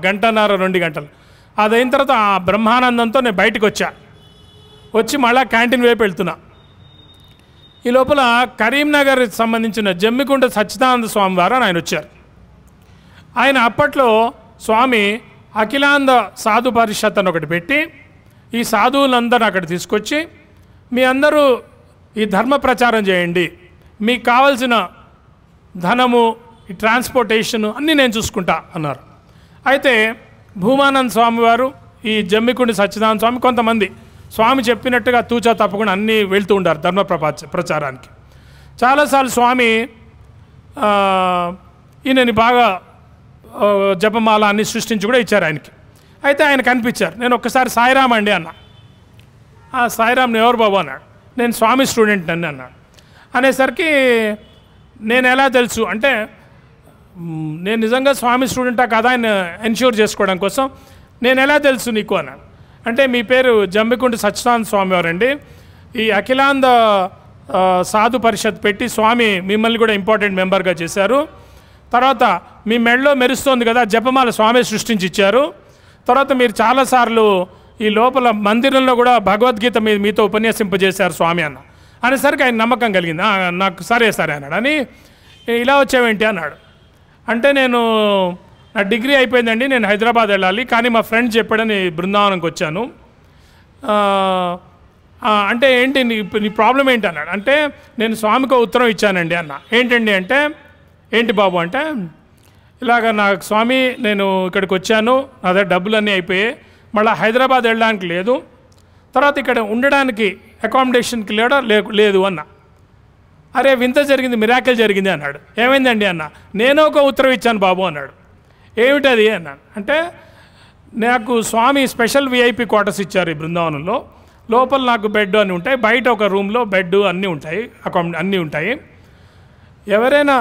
Speaker 2: 1.5-2 గంటలు. అది అయిన తర్వాత ఆ బ్రహ్మానందంతో నేను బయటకు వచ్చి మళ్ళీ క్యాంటీన్ వైపు వెళ్తున్నా. ఈ లోపల కరీంనగర్ సంబంధించిన జమ్మికుంట సచ్చిదానంద స్వామి వారు ఆయన వచ్చారు. ఆయన అప్పట్లో స్వామి అఖిలాంద సాధు పరిషత్ అని ఒకటి పెట్టి ఈ సాధువులందరూ అక్కడ తీసుకొచ్చి, మీ అందరూ ఈ ధర్మ ప్రచారం చేయండి, మీకు కావాల్సిన ధనము, ఈ ట్రాన్స్పోర్టేషను అన్నీ నేను చూసుకుంటా అన్నారు. అయితే భూమానంద స్వామి వారు, ఈ జమ్మికుండి సచ్చిదానంద స్వామి, కొంతమంది స్వామి చెప్పినట్టుగా తూచా తప్పకుండా అన్నీ వెళ్తూ ఉంటారు ధర్మ ప్రచారానికి. చాలాసార్లు స్వామి ఈయనని బాగా జపమాల అన్ని సృష్టించి కూడా ఇచ్చారు ఆయనకి. అయితే ఆయన కనిపించారు. నేను ఒక్కసారి సాయిరామ్ అండి అన్నా. సాయిరామ్ని ఎవరు బాబు అన్నాడు. నేను స్వామి స్టూడెంట్ అండి అన్నాడు. అనేసరికి నేను ఎలా తెలుసు అంటే, నేను నిజంగా స్వామి స్టూడెంటా కదా ఆయన ఎన్ష్యూర్ చేసుకోవడం కోసం, నేను ఎలా తెలుసు నీకు అన్నాడు. అంటే మీ పేరు జమ్మికుంట సచ్చిదానంద స్వామి వారండి, ఈ అఖిలాంద సాధు పరిషత్ పెట్టి స్వామి మిమ్మల్ని కూడా ఇంపార్టెంట్ మెంబర్గా చేశారు. తర్వాత మీ మెడలో మెరుస్తోంది కదా జపమాల స్వామి సృష్టించి ఇచ్చారు. తర్వాత మీరు చాలాసార్లు ఈ లోపల మందిరంలో కూడా భగవద్గీత మీతో ఉపన్యసింపజేశారు స్వామి అనేసరికి ఆయన నమ్మకం కలిగింది. నాకు సరే అన్నాడు. అని ఇలా వచ్చావేంటి అన్నాడు. అంటే నేను నా డిగ్రీ అయిపోయిందండి, నేను హైదరాబాద్ వెళ్ళాలి, కానీ మా ఫ్రెండ్ చెప్పాడని బృందావనంకి వచ్చాను. అంటే ఏంటి నీ ప్రాబ్లం ఏంటి అన్నాడు. అంటే నేను స్వామికి ఉత్తరం ఇచ్చానండి అన్న. ఏంటండి అంటే, ఏంటి బాబు అంటే, ఇలాగ నాకు స్వామి నేను ఇక్కడికి వచ్చాను, నా దగ్గర డబ్బులన్నీ అయిపోయాయి, మళ్ళీ హైదరాబాద్ వెళ్ళడానికి లేదు, తర్వాత ఇక్కడ ఉండడానికి అకామిడేషన్కి లేదు అన్న. అరే వింత జరిగింది, మిరాకిల్ జరిగింది అన్నాడు. ఏమైందండి అన్న. నేను ఒక ఉత్తరం ఇచ్చాను బాబు అన్నాడు. ఏమిటది అన్నాను. అంటే నాకు స్వామి స్పెషల్ విఐపి క్వార్టర్స్ ఇచ్చారు ఈ బృందావనంలో. లోపల నాకు బెడ్ అన్నీ ఉంటాయి, బయట ఒక రూమ్లో బెడ్ అన్నీ ఉంటాయి, అన్నీ ఉంటాయి. ఎవరైనా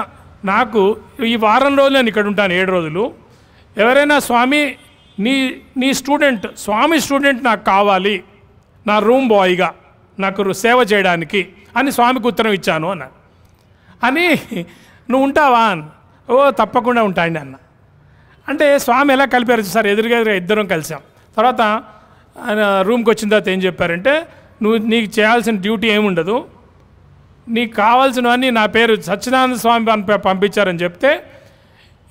Speaker 2: నాకు ఈ వారం రోజులు నేను ఇక్కడ ఉంటాను 7 రోజులు, ఎవరైనా స్వామి నీ స్టూడెంట్, స్వామి స్టూడెంట్ నాకు కావాలి నా రూమ్ బాయ్గా నాకు సేవ చేయడానికి అని స్వామికి ఉత్తరం ఇచ్చాను అన్నాడు. అని నువ్వు ఉంటావా అని, ఓ తప్పకుండా ఉంటాయండి అన్న. అంటే స్వామి ఎలా కలిపారు సార్, ఎదురుగా ఇద్దరం కలిసాం. తర్వాత ఆయన రూమ్కి వచ్చిన తర్వాత ఏం చెప్పారంటే, నీకు చేయాల్సిన డ్యూటీ ఏముండదు, నీకు కావాల్సినవన్నీ నా పేరు సచ్చిదానంద స్వామి పంపించారని చెప్తే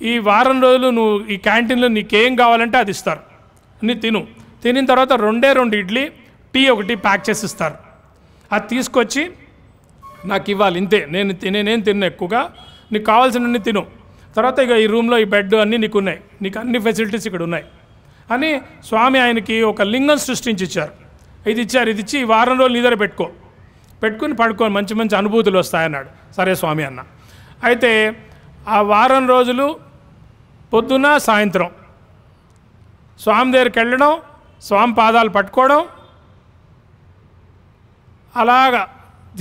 Speaker 2: ఈ వారం రోజులు నువ్వు ఈ క్యాంటీన్లో నీకేం కావాలంటే అది ఇస్తారు, నీ తినిన తర్వాత 2 ఇడ్లీ టీ ఒకటి ప్యాక్ చేసి ఇస్తారు. అది తీసుకొచ్చి నాకు ఇవ్వాలి, ఇంతే. నేనేం తిన్నా ఎక్కువగా, నీకు కావాల్సినవన్నీ తిను. తర్వాత ఇక ఈ రూమ్లో ఈ బెడ్ అన్నీ నీకు ఉన్నాయి, నీకు అన్ని ఫెసిలిటీస్ ఇక్కడ ఉన్నాయి అని స్వామి ఆయనకి ఒక లింగం సృష్టించి ఇచ్చారు. ఇది ఇచ్చి ఈ వారం రోజులు నీ దగ్గర పెట్టుకుని పడుకొని మంచి మంచి అనుభూతులు వస్తాయన్నాడు. సరే స్వామి అన్న. అయితే ఆ వారం రోజులు పొద్దున సాయంత్రం స్వామి దగ్గరికి వెళ్ళడం, స్వామి పాదాలు పట్టుకోవడం, అలాగా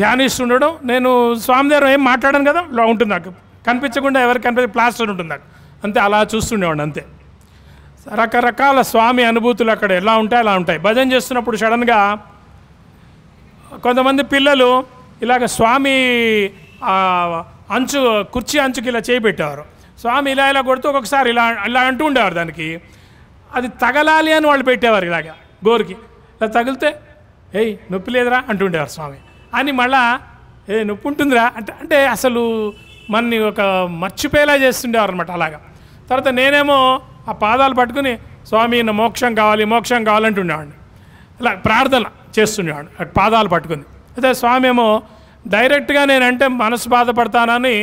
Speaker 2: ధ్యానిస్తుండడం. నేను స్వామి దగ్గర ఏం మాట్లాడాను కదా, ఇలా ఉంటుంది నాకు, కనిపించకుండా ఎవరికి కనిపించే ప్లాస్టర్ ఉంటుంది నాకు, అంతే. అలా చూస్తుండేవాడిని అంతే. రకరకాల స్వామి అనుభూతులు అక్కడ ఎలా ఉంటాయి అలా ఉంటాయి. భజన చేస్తున్నప్పుడు సడన్గా కొంతమంది పిల్లలు ఇలాగ స్వామి కుర్చీ అంచుకి ఇలా చేయి పెట్టేవారు. స్వామి ఇలా కొడుతూ ఒక్కొక్కసారి ఇలా అంటూ ఉండేవారు, దానికి అది తగలాలి అని వాళ్ళు పెట్టేవారు. ఇలాగ గోరుకి ఇలా తగిలితే ఏయ్ నొప్పి లేదురా అంటుండేవారు స్వామి. అని మళ్ళా నొప్పి ఉంటుందిరా అంటే అసలు మనని ఒక మర్చిపోయేలా చేస్తుండేవారు అనమాట. అలాగా తర్వాత నేనేమో ఆ పాదాలు పట్టుకుని స్వామి నా మోక్షం కావాలంటుండేవాడిని. ఇలా ప్రార్థన చేస్తుండేవాడు పాదాలు పట్టుకుని. అయితే స్వామి ఏమో డైరెక్ట్గా నేనంటే మనసు బాధపడతానని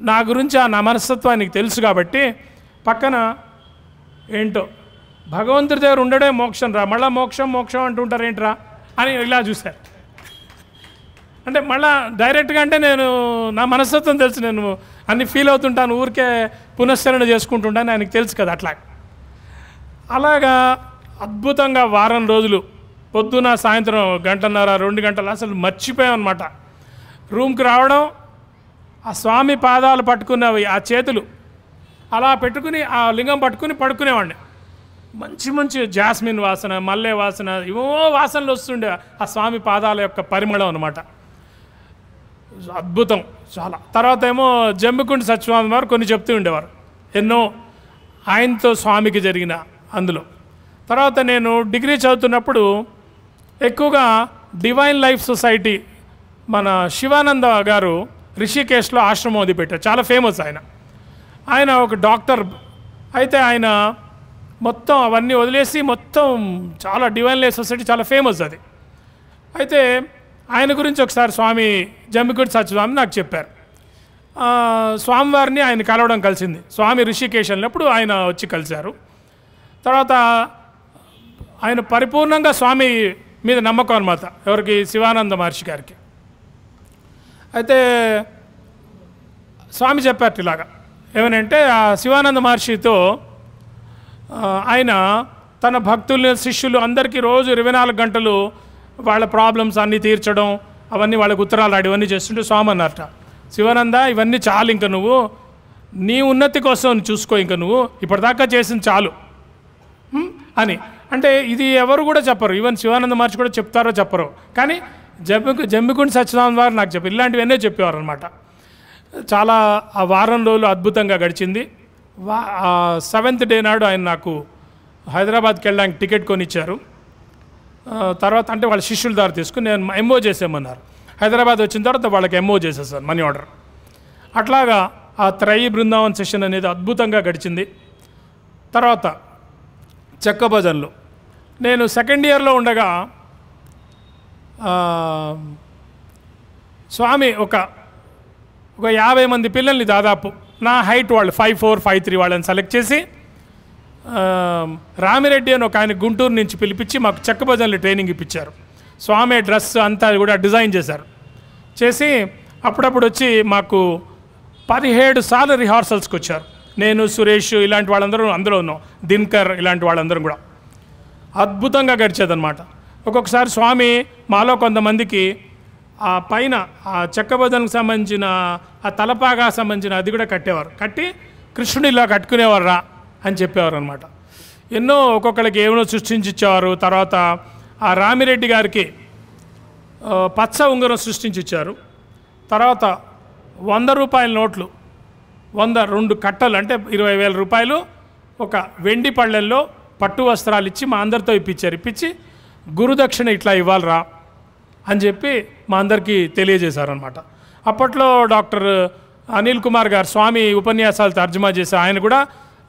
Speaker 2: నా గురించి నా మనస్తత్వానికి తెలుసు కాబట్టి పక్కన ఏంటో భగవంతుడి దగ్గర ఉండడే మోక్షం రా, మళ్ళీ మోక్షం అంటుంటారు ఏంట్రా అని ఇలా చూశారు. అంటే మళ్ళీ డైరెక్ట్గా అంటే నేను నా మనస్తత్వం తెలుసు, నేను అన్ని ఫీల్ అవుతుంటాను, ఊరికే పునశ్చరణ చేసుకుంటుంటాను, ఆయనకు తెలుసు కదా. అలాగా అద్భుతంగా వారం రోజులు పొద్దున సాయంత్రం 1.5-2 గంటలు అసలు మర్చిపోయామన్నమాట. రూమ్కి రావడం, ఆ స్వామి పాదాలు పట్టుకున్నవి ఆ చేతులు అలా పెట్టుకుని ఆ లింగం పట్టుకుని పడుకునేవాడిని. మంచి జాస్మిన్ వాసన, మల్లె వాసన, ఏవో వాసనలు వస్తుండే ఆ స్వామి పాదాల యొక్క పరిమళం అన్నమాట. అద్భుతం చాలా. తర్వాత ఏమో జమ్మికుంట సత్యస్వామి వారు కొన్ని చెప్తూ ఉండేవారు, ఎన్నో ఆయనతో స్వామికి జరిగిన అందులో. తర్వాత నేను డిగ్రీ చదువుతున్నప్పుడు ఎక్కువగా డివైన్ లైఫ్ సొసైటీ మన శివానంద గారు రిషికేశ్లో ఆశ్రమం అది పెట్టారు, చాలా ఫేమస్ ఆయన ఒక డాక్టర్. అయితే ఆయన మొత్తం అవన్నీ వదిలేసి మొత్తం చాలా డివైన్ లైఫ్ సొసైటీ చాలా ఫేమస్ అది. అయితే ఆయన గురించి ఒకసారి స్వామి జమ్మికుంట సత్యస్వామి నాకు చెప్పారు. స్వామివారిని ఆయన కలవడం కలిసింది. స్వామి రిషికేశ్ వెళ్ళినప్పుడు ఆయన వచ్చి కలిశారు. తర్వాత ఆయన పరిపూర్ణంగా స్వామి మీద నమ్మకం అన్నమాట, ఎవరికి, శివానంద మహర్షి గారికి. అయితే స్వామి చెప్పారు ఇలాగా ఏమనంటే, ఆ శివానంద మహర్షితో ఆయన తన భక్తులు శిష్యులు అందరికీ రోజు 24 గంటలు వాళ్ళ ప్రాబ్లమ్స్ అన్నీ తీర్చడం, అవన్నీ వాళ్ళకి ఉత్తరాలు రాయడం ఇవన్నీ చేస్తుంటే స్వామి అన్నారట, శివానంద ఇవన్నీ చాలు, ఇంకా నువ్వు నీ ఉన్నతి కోసం చూసుకో, ఇంకా నువ్వు ఇప్పటిదాకా చేసింది చాలు అని. అంటే ఇది ఎవరు కూడా చెప్పరు, ఈవెన్ శివానంద మహర్షి కూడా చెప్తారో చెప్పరు, కానీ జమ్మికుంట సత్యనారాయణ వారు నాకు చెప్పారు, ఇలాంటివన్నీ చెప్పేవారు అనమాట. చాలా ఆ వారం రోజులు అద్భుతంగా గడిచింది. 7th డే నాడు ఆయన నాకు హైదరాబాద్కి వెళ్ళడానికి టికెట్ కొనిచ్చారు. తర్వాత అంటే వాళ్ళ శిష్యుల ద్వారా తీసుకుని నేను ఎంఓ చేసేయమన్నారు. హైదరాబాద్ వచ్చిన తర్వాత వాళ్ళకి ఎంఓ చేసేసాను, మనీ ఆర్డర్. అట్లాగా ఆ త్రయీ బృందావన్ సెషన్ అనేది అద్భుతంగా గడిచింది. తర్వాత చెక్క భజన్లు నేను 2nd ఇయర్లో ఉండగా స్వామి ఒక 50 మంది పిల్లల్ని దాదాపు నా హైట్ వాళ్ళు 5'4", 5'3" వాళ్ళని సెలెక్ట్ చేసి రామిరెడ్డి అని ఒక ఆయన గుంటూరు నుంచి పిలిపించి మాకు చెక్క భజనలు ట్రైనింగ్ ఇప్పించారు. స్వామి డ్రెస్ అంతా కూడా డిజైన్ చేసి అప్పుడప్పుడు వచ్చి మాకు 17 సార్లు రిహార్సల్స్కి వచ్చారు. నేను, సురేష్ ఇలాంటి వాళ్ళందరూ అందులో ఉన్నాం, దినకర్ ఇలాంటి వాళ్ళందరం కూడా. అద్భుతంగా గడిచేదన్నమాట. ఒక్కొక్కసారి స్వామి మాలో కొంతమందికి ఆ పైన ఆ చెక్కబద్దలకు సంబంధించిన ఆ తలపాగా సంబంధించిన అది కూడా కట్టేవారు. కట్టి కృష్ణుడు ఇలా కట్టుకునేవారు రా అని చెప్పేవారు అనమాట. ఎన్నో ఒక్కొక్కరికి ఏమో సృష్టించి ఇచ్చేవారు. తర్వాత ఆ రామిరెడ్డి గారికి పచ్చ ఉంగరం సృష్టించి ఇచ్చారు. తర్వాత 100 రూపాయల నోట్లు 2 కట్టలు అంటే 20,000 రూపాయలు ఒక వెండి పళ్ళెల్లో పట్టు వస్త్రాలు ఇచ్చి మా అందరితో ఇప్పించారు. ఇప్పించి గురుదక్షిణ ఇట్లా ఇవ్వాలిరా అని చెప్పి మా అందరికీ తెలియజేశారనమాట. అప్పట్లో డాక్టర్ అనిల్ కుమార్ గారు స్వామి ఉపన్యాసాలు తర్జుమా చేసి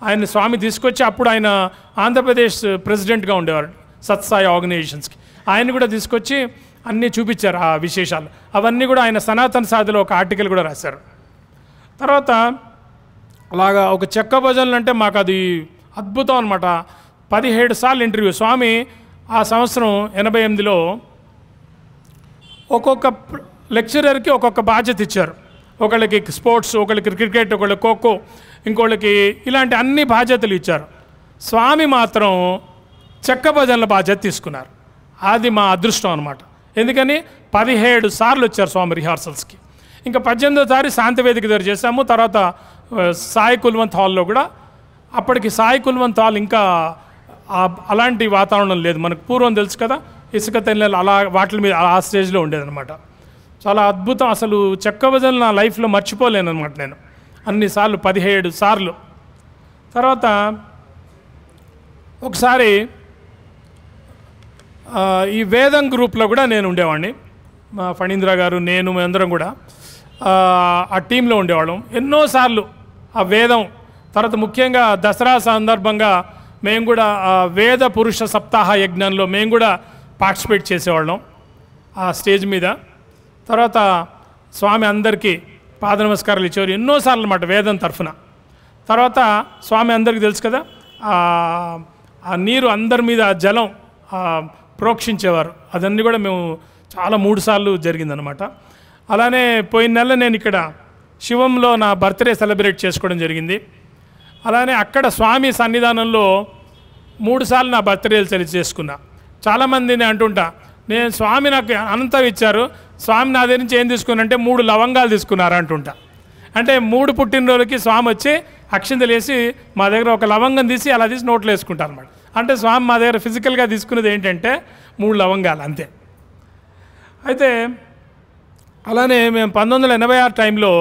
Speaker 2: ఆయన స్వామి తీసుకొచ్చి అప్పుడు ఆయన ఆంధ్రప్రదేశ్ ప్రెసిడెంట్గా ఉండేవారు సత్సాయి ఆర్గనైజేషన్స్కి. ఆయన కూడా తీసుకొచ్చి అన్నీ చూపించారు ఆ విశేషాలు. అవన్నీ కూడా ఆయన సనాతన సాధులో ఒక ఆర్టికల్ కూడా రాశారు. తర్వాత అలాగా ఒక చెక్క భజనలు అంటే మాకు అది అద్భుతం అనమాట. 17 సార్లు ఇంటర్వ్యూ. స్వామి ఆ సంవత్సరం 88లో ఒక్కొక్క లెక్చరర్కి ఒక్కొక్క బాధ్యత ఇచ్చారు. ఒకళ్ళకి స్పోర్ట్స్, ఒకళ్ళకి క్రికెట్, ఒకళ్ళకి ఖోఖో, ఇంకోళ్ళకి ఇలాంటి అన్ని బాధ్యతలు ఇచ్చారు. స్వామి మాత్రం చెక్క భజనల బాధ్యత తీసుకున్నారు. అది మా అదృష్టం అనమాట. ఎందుకని 17 సార్లు వచ్చారు స్వామి రిహార్సల్స్కి. ఇంకా 18వ తారీఖు శాంతివేదిక దగ్గర చేసాము. తర్వాత సాయి కుల్వంత్ హాల్లో కూడా. అప్పటికి సాయి కుల్వంత్ హాల్ ఇంకా అలాంటి వాతావరణం లేదు. మనకు పూర్వం తెలుసు కదా, ఇసుక తెల్లలు అలా వాటి మీద ఆ స్టేజ్లో ఉండేదన్నమాట. చాలా అద్భుతం. అసలు చెక్క భజనలు నా లైఫ్లో మర్చిపోలేను అనమాట నేను. అన్నిసార్లు 17 సార్లు. తర్వాత ఒకసారి ఈ వేదం గ్రూప్లో కూడా నేను ఉండేవాడిని. మా ఫణీంద్ర గారు, నేను, మేమందరం కూడా ఆ టీంలో ఉండేవాళ్ళం. ఎన్నోసార్లు ఆ వేదం, తర్వాత ముఖ్యంగా దసరా సందర్భంగా మేము కూడా వేద పురుష సప్తాహ యజ్ఞంలో మేము కూడా పార్టిసిపేట్ చేసేవాళ్ళం ఆ స్టేజ్ మీద. తర్వాత స్వామి అందరికీ పాద నమస్కారాలు ఇచ్చేవారు ఎన్నోసార్లు అన్నమాట వేదం తరఫున. తర్వాత స్వామి అందరికీ తెలుసు కదా, ఆ నీరు అందరి మీద జలం ప్రోక్షించేవారు. అదన్నీ కూడా మేము చాలా 3 సార్లు జరిగిందనమాట. అలానే పోయిన నెల నేను ఇక్కడ శివంలో నా బర్త్డే సెలబ్రేట్ చేసుకోవడం జరిగింది. అలానే అక్కడ స్వామి సన్నిధానంలో 3 సార్లు నా బర్త్డేలు చేసుకున్నా. చాలామందిని అంటుంటా, నేను స్వామి నాకు అనంతం ఇచ్చారు, స్వామి నా దగ్గర నుంచి ఏం తీసుకున్నారంటే 3 లవంగాలు తీసుకున్నారు అంటుంటా. అంటే 3 పుట్టినరోజులకి స్వామి వచ్చి అక్షింతలు వేసి మా దగ్గర ఒక లవంగం తీసి అలా తీసి నోట్లో వేసుకుంటారు అన్నమాట. అంటే స్వామి మా దగ్గర ఫిజికల్గా తీసుకునేది ఏంటంటే 3 లవంగాలు అంతే. అయితే అలానే మేము 1986 టైంలో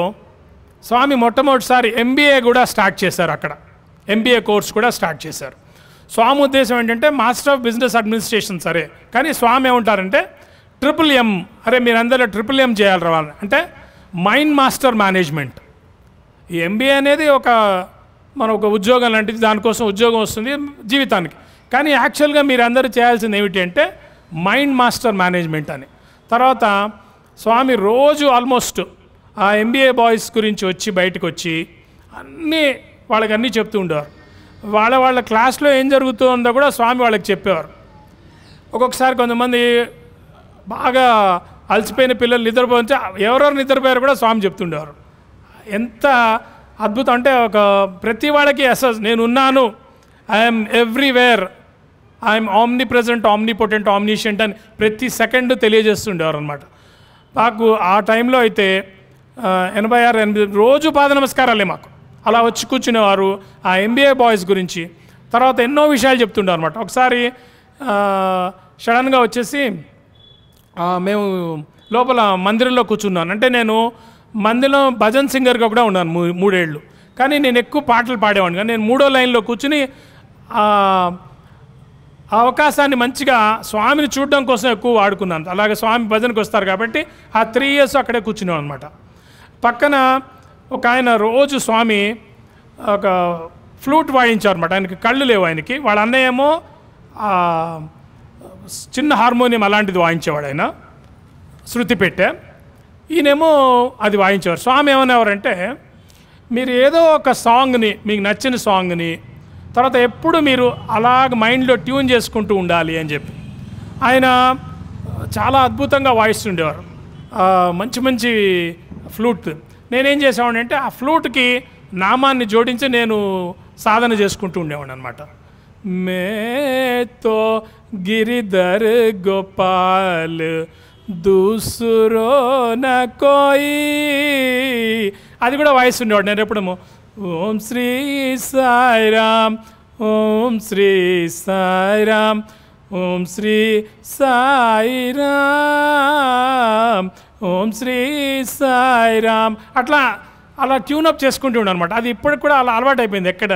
Speaker 2: స్వామి మొట్టమొదటిసారి MBA కూడా స్టార్ట్ చేశారు. అక్కడ MBA కోర్స్ కూడా స్టార్ట్ చేశారు. స్వామి ఉద్దేశం ఏంటంటే మాస్టర్ ఆఫ్ బిజినెస్ అడ్మినిస్ట్రేషన్. సరే, కానీ స్వామి ఏమంటారంటే MMM, అరే మీరందరూ MMM చేయాలి రావాలి అంటే మైండ్ మాస్టర్ మేనేజ్మెంట్. ఈ MBA అనేది మన ఒక ఉద్యోగం లాంటిది, దానికోసం ఉద్యోగం వస్తుంది జీవితానికి. కానీ యాక్చువల్గా మీరందరూ చేయాల్సింది ఏమిటి అంటే మైండ్ మాస్టర్ మేనేజ్మెంట్ అని. తర్వాత స్వామి రోజు ఆల్మోస్ట్ ఆ MBA బాయ్స్ గురించి వచ్చి బయటకు వచ్చి వాళ్ళకి అన్నీ చెప్తూ ఉండేవారు. వాళ్ళ క్లాస్లో ఏం జరుగుతుందో కూడా స్వామి వాళ్ళకి చెప్పేవారు. ఒక్కొక్కసారి కొంతమంది బాగా అలసిపోయిన పిల్లలు నిద్రపోతే ఎవరెవరు నిద్రపోయారు కూడా స్వామి చెప్తుండేవారు. ఎంత అద్భుతం అంటే ప్రతి వాళ్ళకి నేను ఉన్నాను, I'm everywhere, I'm omni present, omni potent, omniscient అని ప్రతి సెకండ్ తెలియజేస్తుండేవారు అనమాట. మాకు ఆ టైంలో అయితే 86-88 రోజు పాద నమస్కారాలే మాకు. అలా వచ్చి కూర్చునేవారు ఆ MBA బాయ్స్ గురించి. తర్వాత ఎన్నో విషయాలు చెప్తుండే అనమాట. ఒకసారి సడన్గా వచ్చేసి మేము లోపల మందిరంలో కూర్చున్నాను. అంటే నేను మందిరంలో భజన్ సింగర్గా కూడా ఉన్నాను 3 ఏళ్ళు. కానీ నేను ఎక్కువ పాటలు పాడేవాడిని. కానీ నేను 3వ లైన్లో కూర్చుని ఆ అవకాశాన్ని మంచిగా స్వామిని చూడడం కోసం ఎక్కువ వాడుకున్నాను. అలాగే స్వామి భజనకు వస్తారు కాబట్టి ఆ 3 ఇయర్స్ అక్కడే కూర్చున్నాను అనమాట. పక్కన ఒక ఆయన రోజు స్వామి ఒక ఫ్లూట్ వాయించారు అనమాట. ఆయనకి కళ్ళు లేవు ఆయనకి. వాళ్ళ అన్నయ్య ఏమో చిన్న హార్మోనియం అలాంటిది వాయించేవాడు, ఆయన శృతి పెట్టే. ఈయనేమో అది వాయించేవారు. స్వామి ఏమనేవారంటే మీరు ఏదో ఒక సాంగ్ని, మీకు నచ్చిన సాంగ్ని తర్వాత ఎప్పుడు మీరు అలాగ మైండ్లో ట్యూన్ చేసుకుంటూ ఉండాలి అని చెప్పి ఆయన చాలా అద్భుతంగా వాయిస్తుండేవారు. మంచి మంచి ఫ్లూట్. నేనేం చేసేవాడిని అంటే ఆ ఫ్లూట్కి నామాన్ని జోడించి నేను సాధన చేసుకుంటూ ఉండేవాడిని అనమాట. మేతో గిరిధర్ గోపాల్ దూసురో నకోయి, అది కూడా వాయిస్ ఉండేవాడు. నేను ఎప్పుడేమో ఓం శ్రీ సాయిరామ్, ఓం శ్రీ సాయిరామ్, ఓం శ్రీ సాయిరామ్, ఓం శ్రీ సాయిరామ్ అలా ట్యూనప్ చేసుకుంటూ ఉన్నాను అనమాట. అది ఇప్పటికి కూడా అలా అలవాటు అయిపోయింది. ఎక్కడ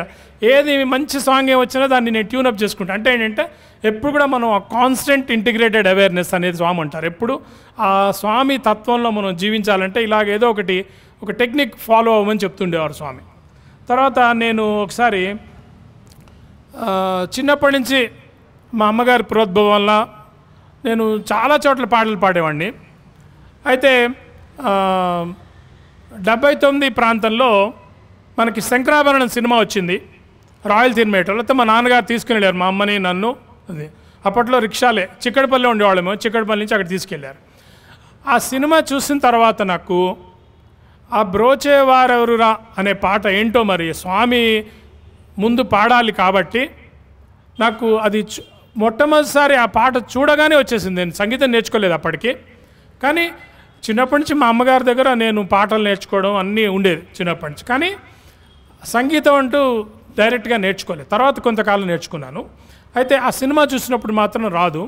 Speaker 2: ఏది మంచి సాంగ్ వచ్చినా దాన్ని నేను ట్యూనప్ చేసుకుంటాను. అంటే ఏంటంటే ఎప్పుడు కూడా మనం కాన్స్టెంట్ ఇంటిగ్రేటెడ్ అవేర్నెస్ అనేది స్వామి అంటారు. ఎప్పుడు ఆ స్వామి తత్వంలో మనం జీవించాలంటే ఇలాగ ఏదో ఒక టెక్నిక్ ఫాలో అవ్వమని చెప్తుండేవారు స్వామి. తర్వాత నేను ఒకసారి చిన్నప్పటి నుంచి మా అమ్మగారి ప్రోద్భవం వల్ల నేను చాలా చోట్ల పాటలు పాడేవాడిని. అయితే 79 ప్రాంతంలో మనకి శంకరాభరణం సినిమా వచ్చింది రాయల్ థియేటర్లో. అయితే మా నాన్నగారు తీసుకుని వెళ్ళారు మా అమ్మని నన్ను. అది అప్పట్లో రిక్షాలే, చిక్కడపల్లిలో ఉండేవాళ్ళేమో, చిక్కడపల్లి నుంచి అక్కడ తీసుకెళ్ళారు. ఆ సినిమా చూసిన తర్వాత నాకు ఆ బ్రోచేవారెవరురా అనే పాట ఏంటో మరి స్వామి ముందు పాడాలి కాబట్టి నాకు అది మొట్టమొదటిసారి ఆ పాట చూడగానే వచ్చేసింది. నేను సంగీతం నేర్చుకోలేదు అప్పటికి, కానీ చిన్నప్పటి నుంచి మా అమ్మగారి దగ్గర నేను పాటలు నేర్చుకోవడం అన్నీ ఉండేది చిన్నప్పటి నుంచి. కానీ సంగీతం అంటూ డైరెక్ట్గా నేర్చుకోలేదు. తర్వాత కొంతకాలం నేర్చుకున్నాను. అయితే ఆ సినిమా చూసినప్పుడు మాత్రం రాదు.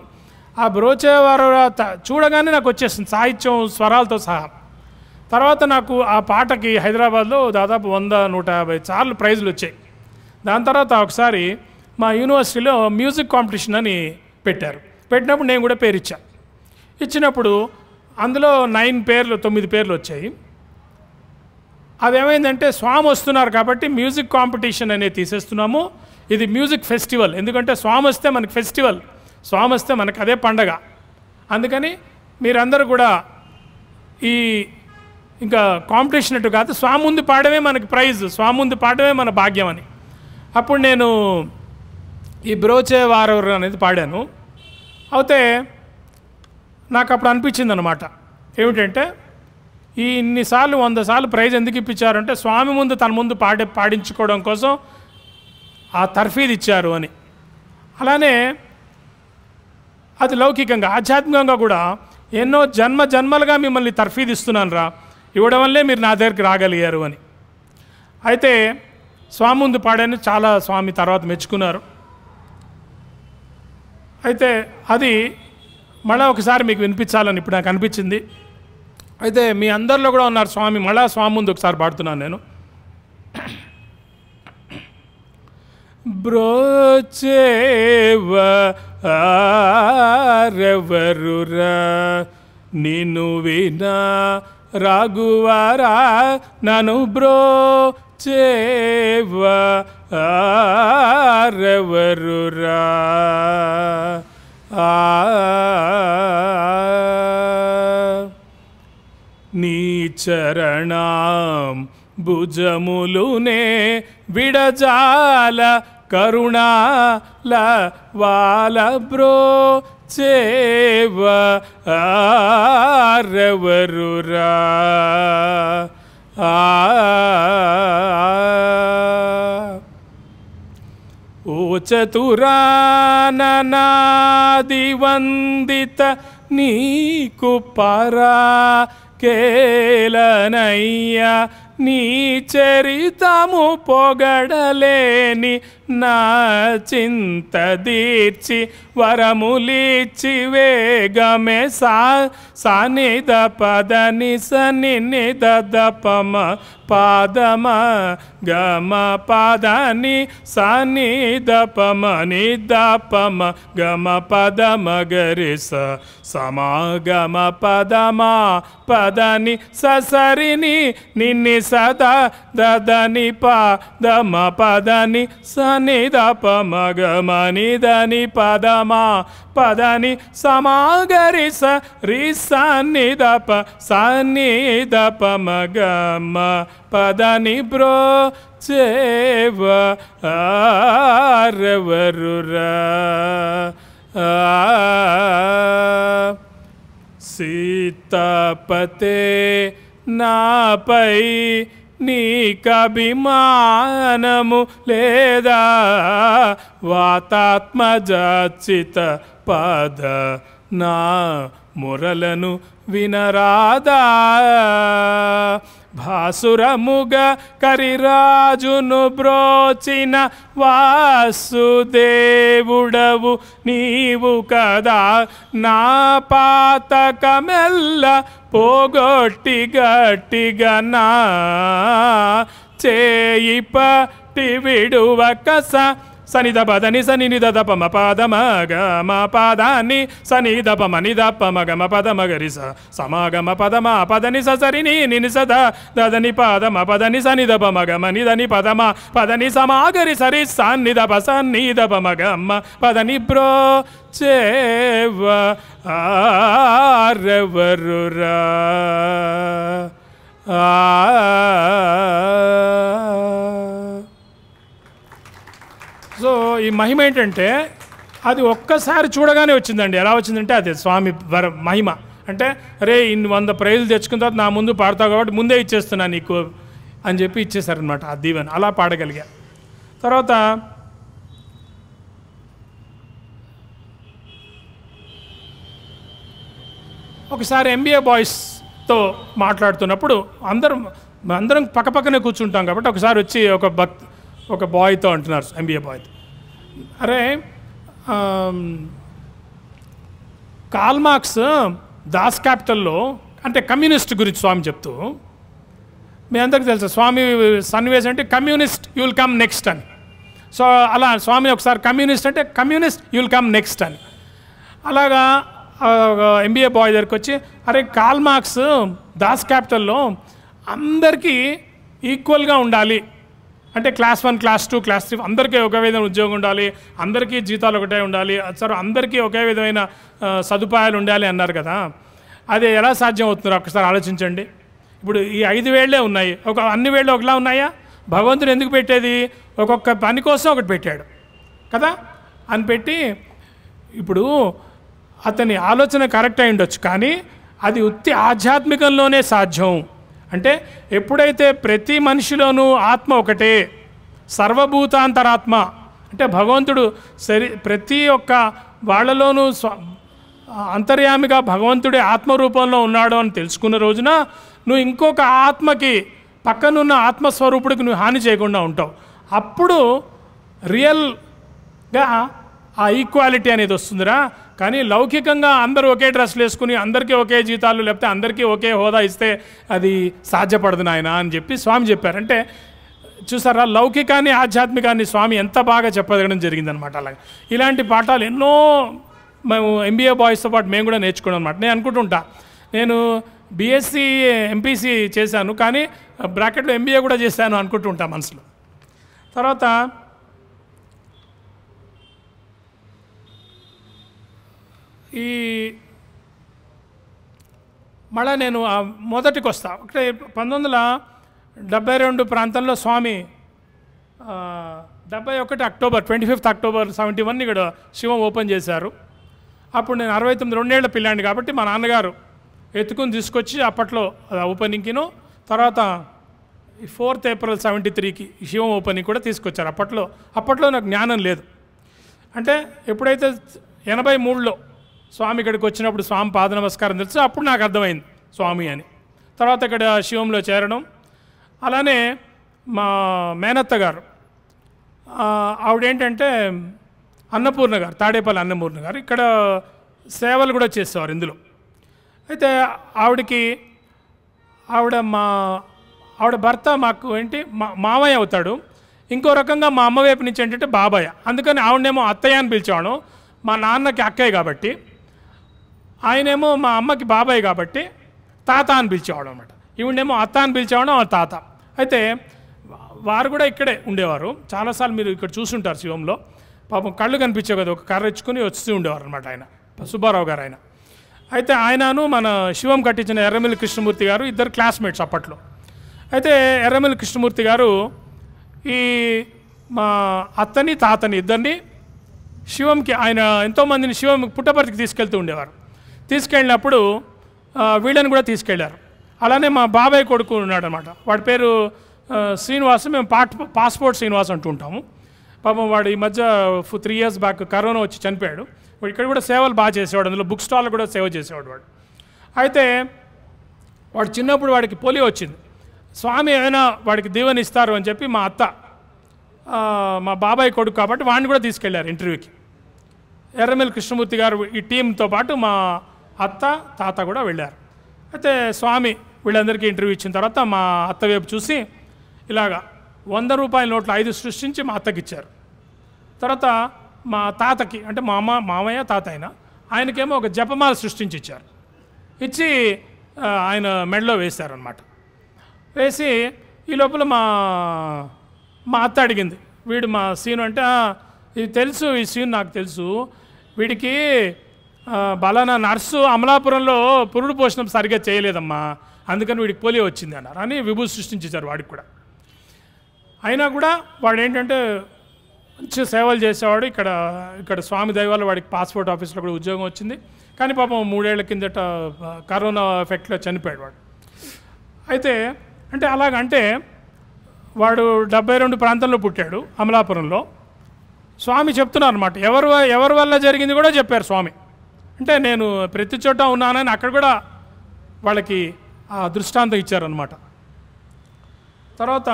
Speaker 2: ఆ బ్రోచేవారు చూడగానే నాకు వచ్చేసింది సాహిత్యం స్వరాలతో సహా. తర్వాత నాకు ఆ పాటకి హైదరాబాద్లో దాదాపు 100-150 సార్లు ప్రైజులు వచ్చాయి. దాని తర్వాత ఒకసారి మా యూనివర్సిటీలో మ్యూజిక్ కాంపిటీషన్ అని పెట్టారు. పెట్టినప్పుడు నేను కూడా పేరు ఇచ్చాను. ఇచ్చినప్పుడు అందులో 9 పేర్లు వచ్చాయి. అదేమైందంటే స్వామి వస్తున్నారు కాబట్టి మ్యూజిక్ కాంపిటీషన్ అనేది తీసేస్తున్నాము, ఇది మ్యూజిక్ ఫెస్టివల్. ఎందుకంటే స్వామి వస్తే మనకి ఫెస్టివల్, స్వామి వస్తే మనకు అదే పండగ. అందుకని మీరందరూ కూడా ఇంకా కాంపిటీషన్ అటు కాదు, స్వామి ముందు పాడమే మనకి ప్రైజ్, స్వామి ముందు పాడమే మన భాగ్యం అని. అప్పుడు నేను ఈ బ్రోచేవారెవరు అనేది పాడాను. అయితే నాకు అప్పుడు అనిపించింది అనమాట, ఏమిటంటే ఇన్నిసార్లు 100 సార్లు ప్రైజ్ ఎందుకు ఇప్పించారంటే స్వామి ముందు తన ముందు పాడించుకోవడం కోసం ఆ తర్ఫీదు ఇచ్చారు అని. అలానే అది లౌకికంగా ఆధ్యాత్మికంగా కూడా ఎన్నో జన్మలుగా మిమ్మల్ని తర్ఫీదు ఇస్తున్నాను రా, ఇవ్వడం వల్లే మీరు నా దగ్గరికి రాగలిగారు అని. అయితే స్వామి ముందు పాడాను, చాలా స్వామి తర్వాత మెచ్చుకున్నారు. అయితే అది మళ్ళీ ఒకసారి మీకు వినిపించాలని ఇప్పుడు నాకు అనిపించింది. అయితే మీ అందరిలో కూడా ఉన్నారు స్వామి, మళ్ళా స్వామి ముందు ఒకసారి పాడుతున్నాను నేను. బ్రోచేవారెవరురా నిన్ను వినా రాగువారా నన్ను బ్రోచేవారెవరురా నీ చరణం భుజములునే విడజాల కరుణాల వాల బ్రోచేవారెవరురా ఓ చతురాననాది వందిత నీకు పరా కేలనయ్యా నీ చరితము పొగడలేని నా చింత దీర్చి వరములిచి వేగమే సానిద పదని సని దపమ పాదమ గమ పదని సని దపమ నిదపమ గమ పదమ గరిస సమాగమ పదమ పదని ససరిని నిన్ని సదా దదని పదమ పదని సని దపమ గమ నిదని పదమ పదని సమాగరి స రి సని దప సని దపమ గమ పదని బ్రోచేవారెవరురా సీతాపతే నాపై నీకభిమానము లేదా వాతాత్మజాచిత పద నా మురలను వినరాదా భాసురముగ కరిరాజును బ్రోచిన వాసుదేవుడవు నీవు కదా నా పాతకమెల్ల పోగొట్టి గట్టిగా నా చేయి పట్టి విడువకస సనిదపదని సనినిదప మపదమ గమ పదాన్ని సనిదపమ నిదపమ గమ పదమ గరిస సమాగమ పదమ పదని సరిని నిని సద దదని పదమ పదని సనిదపమ గమ నిదని పదమ పదని సమాగరి సరి సన్నిదప సన్నిదపమ గమ పదని బ్రో చేవ ఆరెవరురా సో ఈ మహిమ ఏంటంటే అది ఒక్కసారి చూడగానే వచ్చిందండి. ఎలా వచ్చిందంటే అదే స్వామి మహిమ అంటే రే ఇన్ని 100 ప్రైజులు తెచ్చుకున్న తర్వాత నా ముందు పాడతావు కాబట్టి ముందే ఇచ్చేస్తున్నా నీకు అని చెప్పి ఇచ్చేసారనమాట ఆ దీవెన. అలా పాడగలిగా. తర్వాత ఒకసారి ఎంబీఏ బాయ్స్తో మాట్లాడుతున్నప్పుడు అందరం పక్కపక్కనే కూర్చుంటాం కాబట్టి ఒకసారి వచ్చి ఒక బాయ్తో అంటున్నారు, ఎంబీఏ బాయ్తో, అరే కార్ల్ మార్క్స్ దాస్ క్యాపిటల్లో అంటే కమ్యూనిస్ట్ గురించి స్వామి చెప్తూ, మీ అందరికీ తెలుసు స్వామి సన్నివేశం అంటే communist you will come next అని. సో అలా స్వామి ఒకసారి కమ్యూనిస్ట్ అంటే communist you will come next అని. అలాగా ఎంబీఏ బాయ్ దగ్గరికి వచ్చి, అరే కార్ల్ మార్క్స్ దాస్ క్యాపిటల్లో అందరికీ ఈక్వల్గా ఉండాలి అంటే క్లాస్ 1 క్లాస్ 2 క్లాస్ 3 అందరికీ ఒకే విధమైన ఉద్యోగం ఉండాలి, అందరికీ జీతాలు ఒకటే ఉండాలి, సరే అందరికీ ఒకే విధమైన సదుపాయాలు ఉండాలి అన్నారు కదా. అది ఎలా సాధ్యం అవుతుందో ఒకసారి ఆలోచించండి. ఇప్పుడు ఈ 5 వేళ్లే ఉన్నాయి, అన్ని వేళ్ళు ఒకలా ఉన్నాయా? భగవంతుడు ఎందుకు పెట్టేది? ఒక్కొక్క పని కోసం ఒకటి పెట్టాడు కదా అని పెట్టి, ఇప్పుడు అతని ఆలోచన కరెక్ట్ అయి ఉండొచ్చు కానీ అది ఉత్తి ఆధ్యాత్మికంలోనే సాధ్యం. అంటే ఎప్పుడైతే ప్రతి మనిషిలోనూ ఆత్మ ఒకటే, సర్వభూతాంతరాత్మ అంటే భగవంతుడు ప్రతి ఒక్క వాళ్ళలోనూ అంతర్యామిగా భగవంతుడే ఆత్మరూపంలో ఉన్నాడు అని తెలుసుకున్న రోజున నువ్వు ఇంకొక ఆత్మకి పక్కనున్న ఆత్మస్వరూపుడికి నువ్వు హాని చేయకుండా ఉంటావు. అప్పుడు రియల్గా ఆ ఈక్వాలిటీ అనేది వస్తుందిరా. కానీ లౌకికంగా అందరూ ఒకే డ్రెస్లు వేసుకుని అందరికీ ఒకే జీతాలు లేకపోతే అందరికీ ఒకే హోదా ఇస్తే అది సాధ్యపడదు నాయన అని చెప్పి స్వామి చెప్పారు. అంటే చూసారా, లౌకికాన్ని ఆధ్యాత్మికాన్ని స్వామి ఎంత బాగా చెప్పగడం జరిగిందనమాట. అలాగే ఇలాంటి పాఠాలు ఎన్నో మేము ఎంబీఏ బాయ్స్తో పాటు మేము కూడా నేర్చుకున్నాం అనమాట. నేను అనుకుంటుంటా, నేను బీఎస్సీ ఎంపీసీ చేశాను కానీ బ్రాకెట్లో ఎంబీఏ కూడా చేశాను అనుకుంటుంటా మనసులో. తర్వాత ఈ మళ్ళా నేను మొదటికి వస్తా. ఒకటే 1972 ప్రాంతంలో స్వామి 71 అక్టోబర్ 25 అక్టోబర్ 71 ఇక్కడ శివం ఓపెన్ చేశారు. అప్పుడు నేను 69 2 ఏళ్ల పిల్లాడిని కాబట్టి మా నాన్నగారు ఎత్తుకుని తీసుకొచ్చి అప్పట్లో ఓపెనింగ్కిను తర్వాత 4th ఏప్రిల్ 73కి శివం ఓపెనింగ్ కూడా తీసుకొచ్చారు. అప్పట్లో నాకు జ్ఞానం లేదు. అంటే ఎప్పుడైతే 83లో స్వామి ఇక్కడికి వచ్చినప్పుడు స్వామి పాద నమస్కారం తెలుసు, అప్పుడు నాకు అర్థమైంది స్వామి అని. తర్వాత ఇక్కడ శివంలో చేరడం. అలానే మా మేనత్త గారు ఆవిడేంటంటే అన్నపూర్ణ గారు, తాడేపల్లి అన్నపూర్ణ గారు ఇక్కడ సేవలు కూడా చేసేవారు ఇందులో. అయితే ఆవిడ భర్త మాకు మామయ్య అవుతాడు. ఇంకో రకంగా మా అమ్మ వైపు నుంచి ఏంటంటే బాబాయ్. అందుకని ఆవిడనేమో అత్తయ్య అని పిలిచేవాడు, మా నాన్నకి అక్కయ్య కాబట్టి, ఆయనేమో మా అమ్మకి బాబాయ్ కాబట్టి తాత అని పిలిచేవాడు అనమాట. ఈవిడేమో అత్త అని పిలిచేవాడు, తాత. అయితే వారు కూడా ఇక్కడే ఉండేవారు. చాలాసార్లు మీరు ఇక్కడ చూసుంటారు శివంలో. పాపం కళ్ళు కనిపించే కదా, ఒక కర్ర ఇచ్చుకొని వస్తూ ఉండేవారు అనమాట ఆయన, సుబ్బారావు గారు ఆయన. అయితే ఆయనను మన శివం కట్టించిన ఎర్రమిల్లి కృష్ణమూర్తి గారు ఇద్దరు క్లాస్మేట్స్ అప్పట్లో. అయితే ఎర్రమిల్లి కృష్ణమూర్తి గారు ఈ మా అత్తని తాతని ఇద్దరిని శివంకి ఆయన ఎంతోమందిని శివం పుట్టపర్తికి తీసుకెళ్తూ ఉండేవారు. తీసుకెళ్ళినప్పుడు వీళ్ళని కూడా తీసుకెళ్లారు. అలానే మా బాబాయ్ కొడుకు ఉన్నాడు అనమాట, వాడి పేరు శ్రీనివాస్, మేము పాస్పోర్ట్ శ్రీనివాస్ అంటూ ఉంటాము. పాపం వాడు ఈ మధ్య 3 years బ్యాక్ కరోనా వచ్చి చనిపోయాడు. వాడు ఇక్కడ కూడా సేవలు బాగా చేసేవాడు, అందులో బుక్ స్టాల్ కూడా సేవ చేసేవాడు వాడు. అయితే వాడు చిన్నప్పుడు వాడికి పోలియో వచ్చింది. స్వామి ఏమైనా వాడికి దీవెన ఇస్తారు అని చెప్పి మా అత్త, మా బాబాయ్ కొడుకు కాబట్టి వాడిని కూడా తీసుకెళ్లారు ఇంటర్వ్యూకి. ఎర్రమిల్లి కృష్ణమూర్తి గారు ఈ టీంతో పాటు మా అత్త తాత కూడా వెళ్ళారు. అయితే స్వామి వీళ్ళందరికీ ఇంటర్వ్యూ ఇచ్చిన తర్వాత మా అత్త వైపు చూసి ఇలాగా 100 రూపాయల నోట్లు 5 సృష్టించి మా అత్తకి ఇచ్చారు. తర్వాత మా తాతకి, అంటే మా మామయ్య తాత ఆయనకేమో ఒక జపమాల సృష్టించి ఇచ్చారు. ఇచ్చి ఆయన మెడలో వేశారనమాట. వేసి ఈ లోపల మా అత్త అడిగింది, వీడు మా సీను అంటే ఇది తెలుసు, ఈ సీన్ నాకు తెలుసు, వీడికి బలానా నర్సు అమలాపురంలో పురుడు పోషణం సరిగ్గా చేయలేదమ్మా, అందుకని వీడికి పోలియో వచ్చింది అన్నారు అని విభూతి సృష్టించారు వాడికి కూడా. అయినా కూడా వాడు ఏంటంటే మంచి సేవలు చేసేవాడు. ఇక్కడ స్వామి దైవాల వాడికి పాస్పోర్ట్ ఆఫీస్లో కూడా ఉద్యోగం వచ్చింది. కానీ పాపం 3 ఏళ్ల కిందట కరోనా ఎఫెక్ట్లో చనిపోయాడు వాడు. అయితే అంటే అలాగంటే వాడు 72 ప్రాంతంలో పుట్టాడు, అమలాపురంలో. స్వామి చెప్తున్నారు అన్నమాట, ఎవరి వల్ల జరిగింది కూడా చెప్పారు స్వామి. అంటే నేను ప్రతి చోట ఉన్నానని అక్కడ కూడా వాళ్ళకి ఆ దృష్టాంతం ఇచ్చారనమాట. తర్వాత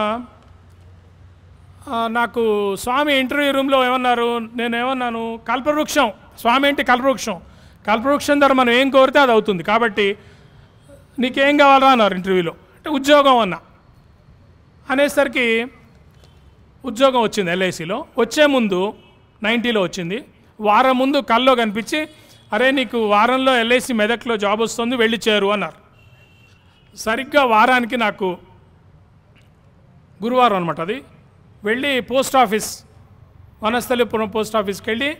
Speaker 2: నాకు స్వామి ఇంటర్వ్యూ రూమ్లో ఏమన్నారు, నేను ఏమన్నాను, కల్పవృక్షం, స్వామి ఏంటి కల్పవృక్షం, కల్పవృక్షం ద్వారా మనం ఏం కోరితే అది అవుతుంది, కాబట్టి నీకేం కావాలా అన్నారు ఇంటర్వ్యూలో. అంటే ఉద్యోగం అన్నా అనేసరికి ఉద్యోగం వచ్చింది ఎల్ఐసిలో. వచ్చే ముందు 90లో వచ్చింది. వారం ముందు కల్లో కనిపించి, అరే నీకు వారంలో ఎల్ఐసి మెదక్లో జాబ్ వస్తుంది, వెళ్ళి చేరు అన్నారు. సరిగ్గా వారానికి నాకు గురువారం అనమాట అది, వెళ్ళి పోస్ట్ ఆఫీస్, వనస్థలిపురం పోస్ట్ ఆఫీస్కి వెళ్ళి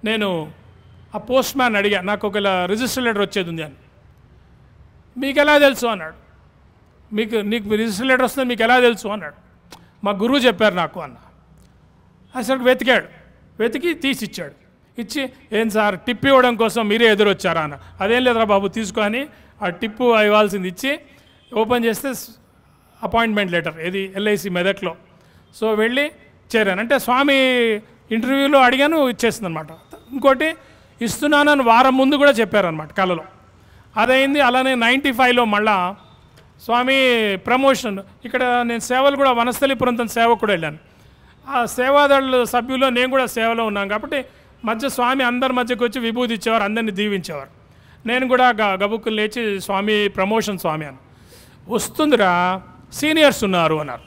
Speaker 2: నేను ఆ పోస్ట్ మ్యాన్ అడిగా, నాకు ఒక రిజిస్టర్ లెటర్ వచ్చేది ఉంది అని. మీకు ఎలా తెలుసు అన్నాడు. నీకు రిజిస్టర్ లెటర్ వస్తుంది మీకు ఎలా తెలుసు అన్నాడు. మా గురువు చెప్పారు నాకు అన్న. అసలు వెతికి తీసి ఇచ్చాడు. ఇచ్చి, ఏం సార్ టిప్ ఇవ్వడం కోసం మీరే ఎదురొచ్చారా అన్న. అదేం లేదురా బాబు తీసుకొని ఆ టిప్పు ఇవ్వాల్సింది ఇచ్చి ఓపెన్ చేస్తే అపాయింట్మెంట్ లెటర్, ఇది ఎల్ఐసి మెదక్లో. సో వెళ్ళి చేరాను. అంటే స్వామి ఇంటర్వ్యూలో అడిగాను, ఇచ్చేస్తుంది అనమాట. ఇంకోటి ఇస్తున్నానని వారం ముందు కూడా చెప్పారనమాట కళలో. అదైంది. అలానే 95లో మళ్ళా స్వామి ప్రమోషన్, ఇక్కడ నేను సేవలు కూడా వనస్థలిపురం సేవ కూడా వెళ్ళాను. ఆ సేవాదళ సభ్యుల్లో నేను కూడా సేవలో ఉన్నాను కాబట్టి మధ్య స్వామి అందరి మధ్యకి వచ్చి విభూతి ఇచ్చేవారు, అందరినీ దీవించేవారు. నేను కూడా గబుక్కులు లేచి స్వామి ప్రమోషన్ స్వామి అని. వస్తుందిరా, సీనియర్స్ ఉన్నారు అన్నారు.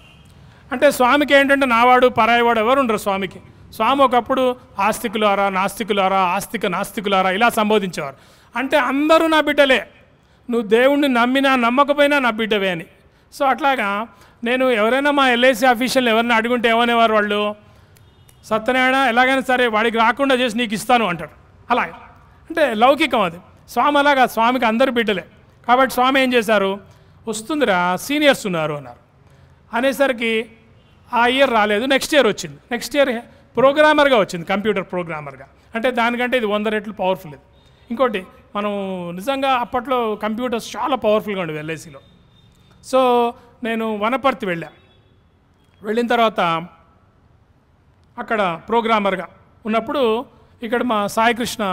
Speaker 2: అంటే స్వామికి ఏంటంటే నావాడు పరాయివాడు ఎవరు ఉండరు స్వామికి. స్వామి ఒకప్పుడు ఆస్తికులారా నాస్తికులారా, ఆస్తిక నాస్తికులారా ఇలా సంబోధించేవారు. అంటే అందరూ నా బిడ్డలే, నువ్వు దేవుణ్ణి నమ్మినా నమ్మకపోయినా నా బిడ్డవే అని. సో అట్లాగా నేను ఎవరైనా మా ఎల్ఐసి ఆఫీషియల్ని ఎవరైనా అడుగుంటే ఏమనేవారు వాళ్ళు, సత్యనారాయణ ఎలాగైనా సరే వాడికి రాకుండా చేసి నీకు ఇస్తాను అంటాడు. అలా అంటే లౌకికం అది. స్వామి అలాగా, స్వామికి అందరు బిడ్డలే కాబట్టి స్వామి ఏం చేశారు, వస్తుందిరా సీనియర్స్ ఉన్నారు అన్నారు. అనేసరికి ఆ ఇయర్ రాలేదు, నెక్స్ట్ ఇయర్ వచ్చింది. నెక్స్ట్ ఇయర్ ప్రోగ్రామర్గా వచ్చింది, కంప్యూటర్ ప్రోగ్రామర్గా. అంటే దానికంటే ఇది 100 రెట్లు పవర్ఫుల్ ఇది. ఇంకోటి మనం నిజంగా అప్పట్లో కంప్యూటర్స్ చాలా పవర్ఫుల్గా ఉండేవి ఎల్ఐసిలో. సో నేను వనపర్తి వెళ్ళిన తర్వాత అక్కడ ప్రోగ్రామర్గా ఉన్నప్పుడు ఇక్కడ మా సాయికృష్ణ,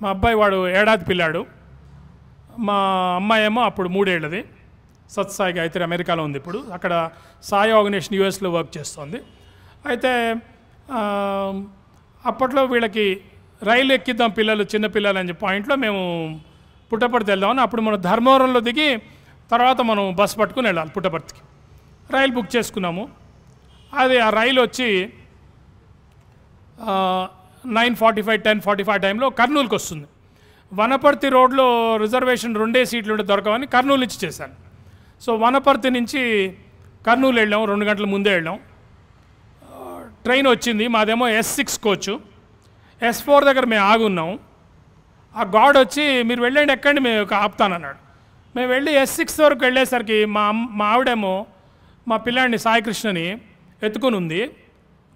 Speaker 2: మా అబ్బాయి వాడు ఏడాది పిల్లాడు, మా అమ్మాయి ఏమో అప్పుడు 3 ఏళ్ళది, సత్సాయి గాయత్రి అమెరికాలో ఉంది ఇప్పుడు, అక్కడ సాయి ఆర్గనైజేషన్ యూఎస్లో వర్క్ చేస్తుంది. అయితే అప్పట్లో వీళ్ళకి రైలు ఎక్కిద్దాం పిల్లలు, చిన్న పిల్లలు అని చెప్పి పాయింట్లో మేము పుట్టపర్తి వెళ్దామని. అప్పుడు మనం ధర్మవరంలో దిగి తర్వాత మనం బస్సు పట్టుకుని వెళ్ళాలి పుట్టపర్తికి. రైలు బుక్ చేసుకున్నాము. అది ఆ రైలు వచ్చి 9:45 10:45 టైంలో కర్నూలుకి వస్తుంది. వనపర్తి రోడ్లో రిజర్వేషన్ 2 సీట్లు ఉంటే దొరకవని కర్నూలు నుంచి చేశాను. సో వనపర్తి నుంచి కర్నూలు వెళ్ళాం, 2 గంటల ముందే వెళ్ళాం. ట్రైన్ వచ్చింది, మాదేమో S6 కోచ్. S4 దగ్గర మేము ఆగున్నాం. ఆ గాడ్ వచ్చి మీరు వెళ్ళండి ఎక్కండి, మేము ఆపుతానన్నాడు. మేము వెళ్ళి S6 వరకు వెళ్ళేసరికి మా ఆవిడేమో మా పిల్లాడిని సాయికృష్ణని ఎత్తుకుని ఉంది.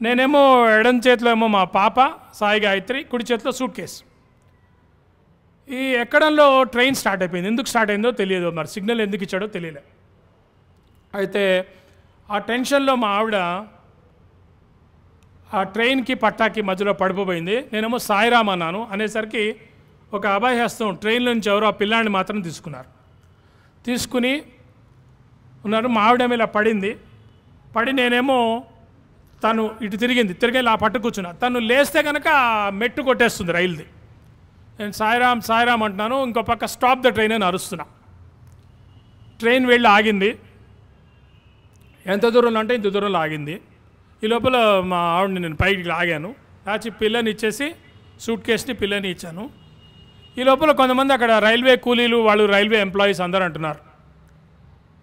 Speaker 2: నేనేమో ఎడం చేతిలో ఏమో మా పాప సాయి గాయత్రి, కుడి చేతిలో సూట్ కేసు. ఈ ఎక్కడంలో ట్రైన్ స్టార్ట్ అయిపోయింది. ఎందుకు స్టార్ట్ అయిందో తెలియదు, మరి సిగ్నల్ ఎందుకు ఇచ్చాడో తెలియలే. అయితే ఆ టెన్షన్లో మా ఆవిడ ఆ ట్రైన్కి పట్టాకి మధ్యలో పడిపోయింది. నేనేమో సాయిరామ్ అన్నాను. అనేసరికి ఒక అభయహస్తం ట్రైన్లో నుంచి ఎవరో ఆ పిల్లాన్ని మాత్రం తీసుకుని ఉన్నారు. మా ఆవిడ ఇలా పడి నేనేమో తను ఇటు తిరిగి ఇలా పట్టు కూర్చున్నా. తను లేస్తే కనుక మెట్టు కొట్టేస్తుంది రైలుది. నేను సాయిరామ్ అంటున్నాను. ఇంకో పక్క స్టాప్ ద ట్రైన్ అని అరుస్తున్నా. ట్రైన్ వెళ్ళి ఆగింది. ఎంత దూరంలో అంటే ఇంత దూరంలో ఆగింది. ఈ లోపల మా ఆవిడని నేను పైకి లాగాను. లాచి పిల్లని ఇచ్చేసి సూట్ కేస్ని పిల్లని ఇచ్చాను. ఈ లోపల కొంతమంది అక్కడ రైల్వే కూలీలు, వాళ్ళు రైల్వే ఎంప్లాయీస్ అందరూ అంటున్నారు,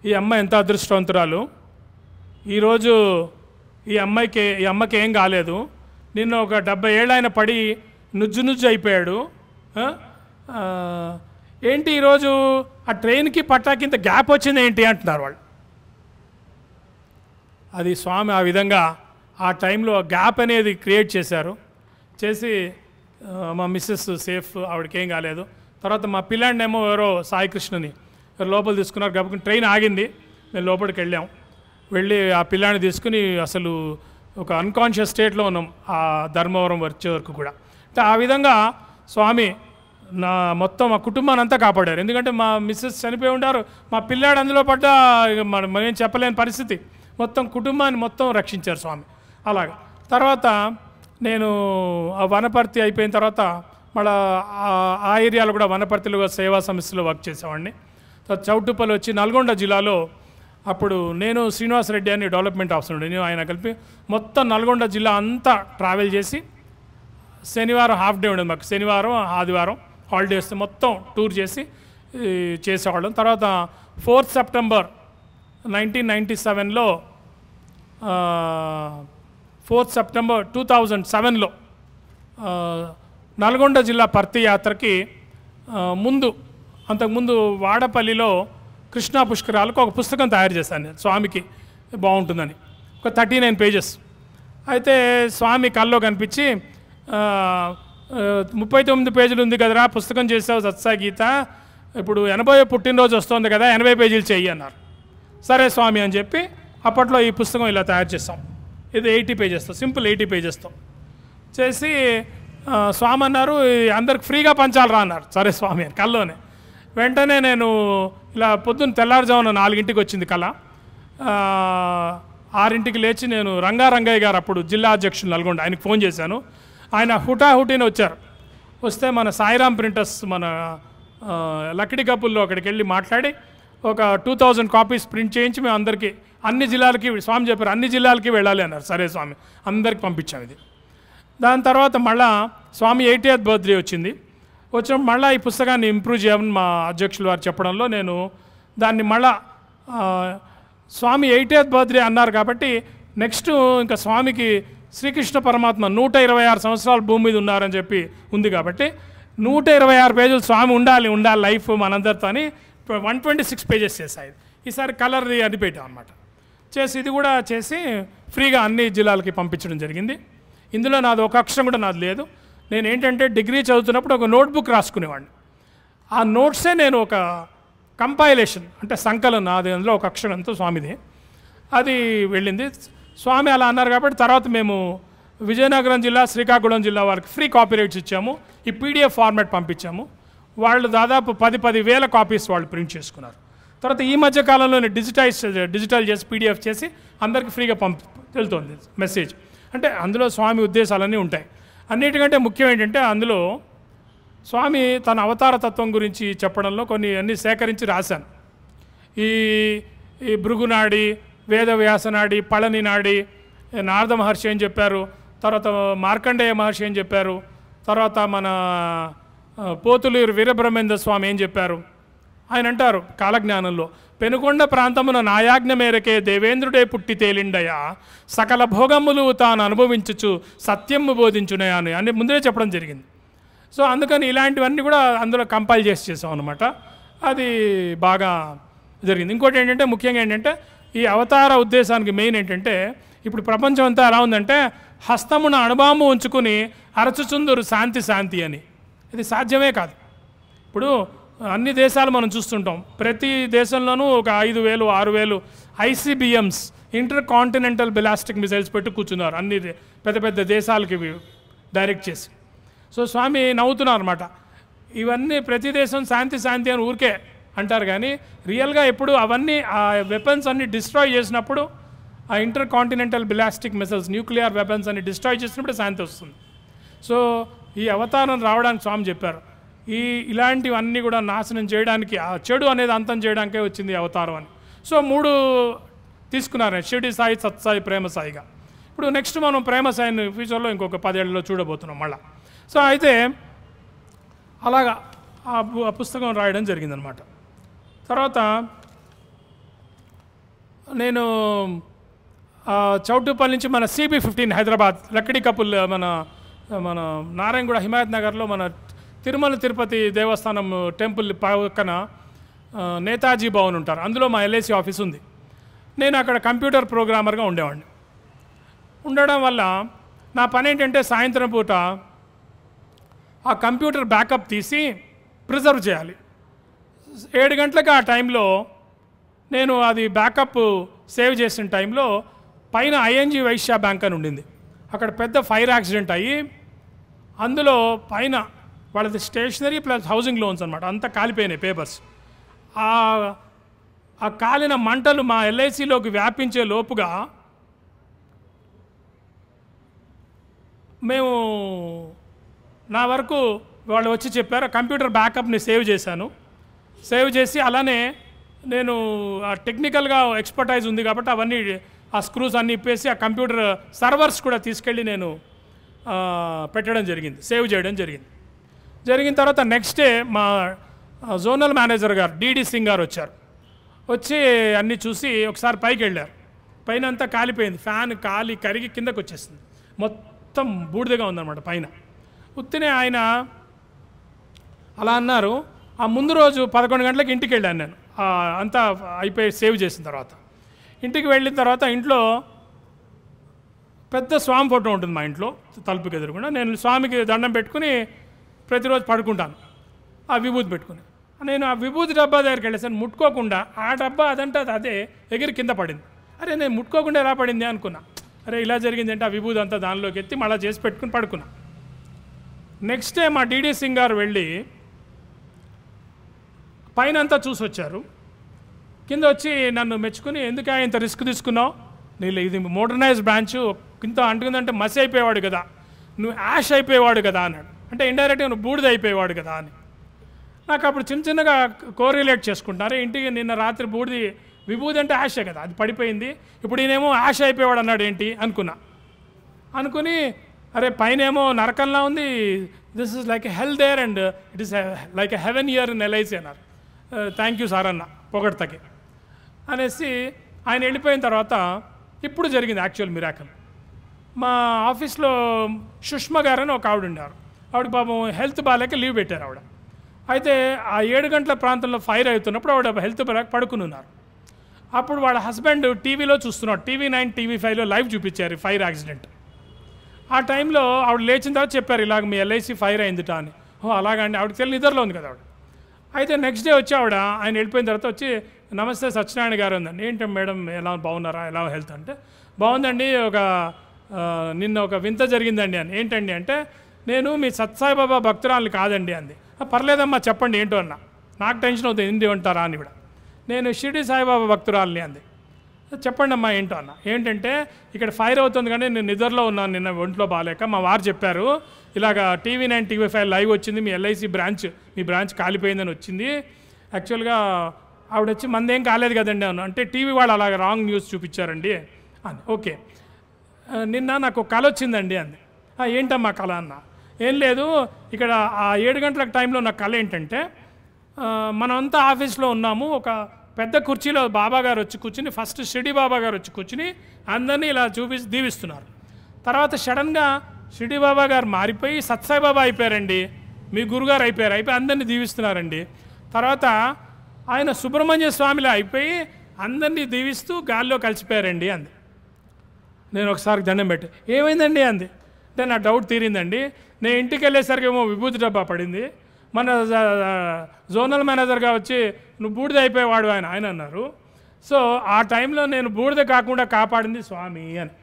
Speaker 2: ఈ అమ్మాయి ఎంత అదృష్టవంతురాలు, ఈరోజు ఈ అమ్మకి ఏం కాలేదు, నిన్న ఒక 70 ఏళ్ళు ఆయన పడి నుజ్జు అయిపోయాడు, ఏంటి ఈరోజు ఆ ట్రైన్కి పట్టాకి ఇంత గ్యాప్ వచ్చింది ఏంటి అంటున్నారు వాళ్ళు. అది స్వామి ఆ విధంగా ఆ టైంలో గ్యాప్ అనేది క్రియేట్ చేసి మా మిస్సెస్ సేఫ్, ఆవిడకి ఏం కాలేదు. తర్వాత మా పిల్లాడినేమో ఎవరో సాయికృష్ణని లోపల తీసుకున్నారు. కాబట్టి ట్రైన్ ఆగింది. మేము లోపలికి వెళ్ళి ఆ పిల్లాడిని తీసుకుని అసలు ఒక అన్కాన్షియస్ స్టేట్లో ఉన్నాం ఆ ధర్మవరం వచ్చే వరకు కూడా. అంటే ఆ విధంగా స్వామి మొత్తం మా కుటుంబాన్ని అంతా కాపాడారు. ఎందుకంటే మా మిస్సెస్ చనిపోయి ఉంటారు, మా పిల్లాడు అందులో పడ్డ మనం చెప్పలేని పరిస్థితి, మొత్తం కుటుంబాన్ని మొత్తం రక్షించారు స్వామి. అలాగా తర్వాత నేను ఆ వనపర్తి అయిపోయిన తర్వాత మళ్ళీ ఆ ఏరియాలో కూడా వనపర్తిలో సేవా సంస్థలో వర్క్ చేసేవాడిని. తర్వాత చౌటుప్పల్ వచ్చి నల్గొండ జిల్లాలో అప్పుడు నేను శ్రీనివాసరెడ్డి అని డెవలప్మెంట్ ఆఫీసర్ ఉండే, నేను ఆయన కలిపి మొత్తం నల్గొండ జిల్లా అంతా ట్రావెల్ చేసి శనివారం హాఫ్ డే ఉండేది మాకు, శనివారం ఆదివారం హాలిడేస్ మొత్తం టూర్ చేసేవాళ్ళం. తర్వాత 4th సెప్టెంబర్ 1997లో 4th సెప్టెంబర్ 2007లో నల్గొండ జిల్లా పర్తి యాత్రకి అంతకుముందు వాడపల్లిలో కృష్ణా పుష్కరాలకు ఒక పుస్తకం తయారు చేశాను నేను, స్వామికి బాగుంటుందని, ఒక 39 పేజెస్. అయితే స్వామి కల్లో కనిపించి 39 పేజీలు ఉంది కదరా పుస్తకం చేసావు సత్సాగీత, ఇప్పుడు 80వ పుట్టినరోజు వస్తుంది కదా 80 పేజీలు చెయ్యి అన్నారు. సరే స్వామి అని చెప్పి అప్పట్లో ఈ పుస్తకం ఇలా తయారు చేస్తాం. ఇది 80 పేజెస్తో, సింపుల్ 80 పేజెస్తో చేసి స్వామి అన్నారు అందరికి ఫ్రీగా పంచాలరా అన్నారు. సరే స్వామి అని కల్లోనే. వెంటనే నేను ఇలా పొద్దున్న తెల్లారుజామున 4ంటికి వచ్చింది కళ. 6ంటికి లేచి నేను రంగారంగయ్య గారు అప్పుడు జిల్లా అధ్యక్షులు నల్గొండ, ఆయనకు ఫోన్ చేశాను. ఆయన హుటాహుటిని వచ్చారు. వస్తే మన సాయిరామ్ ప్రింటర్స్ మన లక్కిడి కప్పుల్లో అక్కడికి వెళ్ళి మాట్లాడి ఒక 2000 కాపీస్ ప్రింట్ చేయించి మేము అందరికీ అన్ని జిల్లాలకి, స్వామి చెప్పారు అన్ని జిల్లాలకి వెళ్ళాలి అన్నారు. సరే స్వామి అందరికి పంపించాం ఇది. దాని తర్వాత మళ్ళా స్వామి 80th బర్త్డే వచ్చినప్పుడు మళ్ళీ ఈ పుస్తకాన్ని ఇంప్రూవ్ చేయమని మా అధ్యక్షులు వారు చెప్పడంలో నేను దాన్ని మళ్ళా స్వామి 80th బర్త్డే అన్నారు కాబట్టి నెక్స్ట్ ఇంకా స్వామికి శ్రీకృష్ణ పరమాత్మ 126 సంవత్సరాలు భూమి మీద ఉన్నారని చెప్పి ఉంది కాబట్టి 126 పేజీలు స్వామి ఉండాలి లైఫ్ మనందరితో అని 126 పేజెస్ చేశాయి. ఈసారి కలర్ అది పెట్టాం అనమాట. ఇది కూడా చేసి ఫ్రీగా అన్ని జిల్లాలకి పంపించడం జరిగింది. ఇందులో నాది ఒక అక్షరం కూడా నాది లేదు. నేను ఏంటంటే డిగ్రీ చదువుతున్నప్పుడు ఒక నోట్బుక్ రాసుకునేవాడిని. ఆ నోట్సే నేను ఒక కంపైలేషన్ అంటే సంకలనం, అది అందులో ఒక అక్షరంతో స్వామిది అది వెళ్ళింది. స్వామి అలా అన్నారు కాబట్టి తర్వాత మేము విజయనగరం జిల్లా, శ్రీకాకుళం జిల్లా వారికి ఫ్రీ కాపీ రైట్స్ ఇచ్చాము. ఈ పీడిఎఫ్ ఫార్మాట్ పంపించాము. వాళ్ళు దాదాపు 10,000 కాపీస్ వాళ్ళు ప్రింట్ చేసుకున్నారు. తర్వాత ఈ మధ్య కాలంలోనే డిజిటల్ చేసి పీడిఎఫ్ చేసి అందరికీ ఫ్రీగా వెళ్తుంది మెసేజ్. అంటే అందులో స్వామి ఉద్దేశాలన్నీ ఉంటాయి. అన్నిటికంటే ముఖ్యం ఏంటంటే అందులో స్వామి తన అవతార తత్వం గురించి చెప్పడంలో కొన్ని అన్నీ సేకరించి రాశాను. ఈ భృగునాడి, వేదవ్యాసనాడి, పళని నాడి, నారద మహర్షి ఏం చెప్పారు, తర్వాత మార్కండేయ మహర్షి ఏం చెప్పారు, తర్వాత మన పోతులూరు వీరబ్రహ్మేంద్ర స్వామి ఏం చెప్పారు. ఆయన అంటారు కాలజ్ఞానంలో, పెనుకొండ ప్రాంతమున నాయాజ్ఞ మేరకే దేవేంద్రుడే పుట్టి తేలిండయా, సకల భోగములు తాను అనుభవించుచు సత్యము బోధించునయా అని ముందే చెప్పడం జరిగింది. సో అందుకని ఇలాంటివన్నీ కూడా అందులో కంపైల్ చేసాం అనమాట. అది బాగా జరిగింది. ఇంకోటి ఏంటంటే ముఖ్యంగా ఏంటంటే ఈ అవతార ఉద్దేశానికి మెయిన్ ఏంటంటే ఇప్పుడు ప్రపంచం అంతా ఎలా ఉందంటే హస్తమున అణుబాంబు ఉంచుకుని అరచుచుందురు శాంతి అని. ఇది సాధ్యమే కాదు. ఇప్పుడు అన్ని దేశాలు మనం చూస్తుంటాం, ప్రతి దేశంలోనూ ఒక 5,000, 6,000 ICBMs inter continental ballistic missiles పెట్టి కూర్చున్నారు అన్ని పెద్ద పెద్ద దేశాలకి డైరెక్ట్ చేసి. సో స్వామి నవ్వుతున్నారు అనమాట. ఇవన్నీ ప్రతి దేశం శాంతి శాంతి అని ఊరికే అంటారు, కానీ రియల్గా ఎప్పుడు అవన్నీ ఆ వెపన్స్ అన్ని డిస్ట్రాయ్ చేసినప్పుడు, ఆ inter continental ballistic missiles nuclear weapons అన్ని డిస్ట్రాయ్ చేసినప్పుడు శాంతి వస్తుంది. సో ఈ అవతారం రావడానికి స్వామి చెప్పారు, ఇలాంటివన్నీ కూడా నాశనం చేయడానికి, ఆ చెడు అనేది అంతం చేయడానికే వచ్చింది అవతారం అని. సో 3 తీసుకున్నారు, షిరిడి సాయి, సత్సాయి, ప్రేమ సాయిగా. ఇప్పుడు నెక్స్ట్ మనం ప్రేమ సాయిని ఫ్యూచర్లో ఇంకొక 10 ఏళ్ళలో చూడబోతున్నాం మళ్ళా. సో అయితే అలాగా ఆ పుస్తకం రాయడం జరిగిందనమాట. తర్వాత నేను చౌటుపల్లి నుంచి మన CB15 హైదరాబాద్ లక్కడి కపుల్ మన నారాయణగూడ హిమాయత్ నగర్లో మన తిరుమల తిరుపతి దేవస్థానం టెంపుల్ పక్కన నేతాజీ భవన్ ఉంటారు, అందులో మా LIC ఆఫీస్ ఉంది. నేను అక్కడ కంప్యూటర్ ప్రోగ్రామర్గా ఉండేవాడిని. ఉండడం వల్ల నా పని ఏంటంటే సాయంత్రం పూట ఆ కంప్యూటర్ బ్యాకప్ తీసి ప్రిజర్వ్ చేయాలి. 7 గంటలకు ఆ టైంలో నేను అది బ్యాకప్ సేవ్ చేసిన టైంలో పైన ING వైశ్య బ్యాంక్ అని ఉండింది, అక్కడ పెద్ద ఫైర్ యాక్సిడెంట్ అయ్యి అందులో పైన వాళ్ళది స్టేషనరీ ప్లస్ హౌసింగ్ లోన్స్ అనమాట, అంతా కాలిపోయినాయి పేపర్స్. ఆ కాలిన మంటలు మా LICలోకి వ్యాపించే లోపుగా మేము నా వరకు వాళ్ళు వచ్చి చెప్పారు, కంప్యూటర్ బ్యాకప్ని సేవ్ చేశాను. సేవ్ చేసి అలానే నేను టెక్నికల్గా ఎక్స్పర్టైజ్ ఉంది కాబట్టి అవన్నీ ఆ స్క్రూస్ అన్నీ ఇప్పేసి ఆ కంప్యూటర్ సర్వర్స్ కూడా తీసుకెళ్ళి నేను పెట్టడం జరిగింది, సేవ్ చేయడం జరిగింది. జరిగిన తర్వాత నెక్స్ట్ డే మా జోనల్ మేనేజర్ గారు DD సింగ్ గారు వచ్చి అన్నీ చూసి ఒకసారి పైకి వెళ్ళారు. పైన అంతా కాలిపోయింది, ఫ్యాన్ కాలి కరిగి కిందకు వచ్చేసింది, మొత్తం బూడిదగా ఉందన్నమాట పైన. ఉత్తినే ఆయన అలా అన్నారు. ఆ ముందు రోజు 11 గంటలకు ఇంటికి వెళ్ళాను నేను, అంతా అయిపోయి సేవ్ చేసిన తర్వాత. ఇంటికి వెళ్ళిన తర్వాత ఇంట్లో పెద్ద స్వామి ఫోటో ఉంటుంది మా ఇంట్లో తలుపుకి ఎదురుకుండా. నేను స్వామికి దండం పెట్టుకుని ప్రతిరోజు పడుకుంటాను ఆ విభూతి పెట్టుకుని. నేను ఆ విభూతి డబ్బా దగ్గరికి వెళ్ళేసాను, ముట్టుకోకుండా ఆ డబ్బా అదంటే అదే ఎగిరి కింద పడింది. అరే నేను ముట్టుకోకుండా ఎలా పడింది అనుకున్నా. అరే ఇలా జరిగింది అంటే ఆ విభూతి అంతా దానిలోకి ఎత్తి మళ్ళీ చేసి పెట్టుకుని పడుకున్నా. నెక్స్ట్ డే మా DD సింగ్ గారు వెళ్ళి పైన అంతా చూసి వచ్చారు. కింద వచ్చి నన్ను మెచ్చుకుని, ఎందుకు ఇంత రిస్క్ తీసుకున్నావు, నీళ్ళు ఇది మోడర్నైజ్ బ్రాంచ్, ఇంత అంటుకుందంటే మసి అయిపోయేవాడు కదా, నువ్వు యాష్ అయిపోయేవాడు కదా అన్నాడు. అంటే ఇండైరెక్ట్గా నువ్వు బూడిద అయిపోయేవాడు కదా అని. నాకు అప్పుడు చిన్నగా కోరిలేట్ చేసుకుంటున్నారు. ఇంటికి నిన్న రాత్రి విభూది అంటే యాషే కదా, అది పడిపోయింది, ఇప్పుడు ఈయనేమో యాష్ అయిపోయేవాడు అన్నాడు ఏంటి అనుకుని అరే పైన ఏమో నరకంలా ఉంది, this is like a hell there and it is like a heaven year in LIC అన్నారు. థ్యాంక్ యూ సార్ అన్న పొగడ్తకి అనేసి ఆయన వెళ్ళిపోయిన తర్వాత ఇప్పుడు జరిగింది యాక్చువల్ మిరాకల్. మా ఆఫీస్లో సుష్మా గారు అని ఒక ఆవిడ ఉన్నారు, ఆవిడ పాపం హెల్త్ బాగాలేక లీవ్ పెట్టారు ఆవిడ. అయితే ఆ 7 గంటల ప్రాంతంలో ఫైర్ అవుతున్నప్పుడు ఆవిడ హెల్త్ బాగా పడుకుని ఉన్నారు. అప్పుడు వాళ్ళ హస్బెండ్ టీవీలో చూస్తున్నాడు, TV9 TV5లో లైవ్ చూపించారు ఫైర్ యాక్సిడెంట్. ఆ టైంలో ఆవిడ లేచిన తర్వాత చెప్పారు, ఇలాగ మీ LIC ఫైర్ అయిందిట అని. అలాగండి, ఆవిడకి తెలియని నిద్రలో ఉంది కదా ఆవిడ. అయితే నెక్స్ట్ డే వచ్చి ఆయన వెళ్ళిపోయిన తర్వాత వచ్చి, నమస్తే సత్యనారాయణ గారు ఉందండి. ఏంటి మేడం ఎలా బాగున్నారా, ఎలా హెల్త్ అంటే, బాగుందండి, నిన్న ఒక వింత జరిగిందండి అని. ఏంటండి అంటే, నేను మీ సత్సాయిబాబా భక్తురాలు కాదండి అంది. పర్లేదమ్మా చెప్పండి ఏంటో అన్న, నాకు టెన్షన్ అవుతుంది ఏంటి అంటారా అని. కూడా నేను షిరిడి సాయిబాబా భక్తురాలని అంది. చెప్పండి అమ్మా ఏంటో అన్న. ఏంటంటే ఇక్కడ ఫైర్ అవుతుంది కానీ నేను నిద్రలో ఉన్నాను, నిన్న ఒంట్లో బాగాలేక మా వారు చెప్పారు, ఇలాగ TV9 TV5 లైవ్ వచ్చింది, మీ LIC బ్రాంచ్ మీ బ్రాంచ్ కాలిపోయిందని వచ్చింది. యాక్చువల్గా ఆవిడ వచ్చి మందేం కాలేదు కదండి అన్న. అంటే టీవీ వాళ్ళు అలాగ రాంగ్ న్యూస్ చూపించారండి అని. ఓకే, నిన్న నాకు కళ వచ్చిందండి అంది. ఏంటమ్మా కళ అన్న. ఏం లేదు, ఇక్కడ ఆ 7 గంటల టైంలో నా కళ ఏంటంటే, మనమంతా ఆఫీస్లో ఉన్నాము, ఒక పెద్ద కుర్చీలో బాబా గారు వచ్చి కూర్చుని, ఫస్ట్ షిరిడి బాబా గారు వచ్చి కూర్చుని అందరినీ ఇలా దీవిస్తున్నారు. తర్వాత సడన్గా షిరిడి బాబా గారు మారిపోయి సత్సాయి బాబా అయిపోయారండి, మీ గురుగారు అయిపోయి అందరినీ దీవిస్తున్నారండి. తర్వాత ఆయన సుబ్రహ్మణ్య స్వామిలా అయిపోయి అందరినీ దీవిస్తూ గాల్లో కలిసిపోయారండి అంది. నేను ఒకసారి దండం పెట్టి, ఏమైందండి అంది. అంటే నా డౌట్ తీరిందండి. నేను ఇంటికి వెళ్ళేసరికి ఏమో విభూతి డబ్బా పడింది, మన జోనల్ మేనేజర్గా వచ్చి నువ్వు బూడిద అయిపోయేవాడు ఆయన అన్నారు. సో ఆ టైంలో నేను బూడిద కాకుండా కాపాడింది స్వామి అని.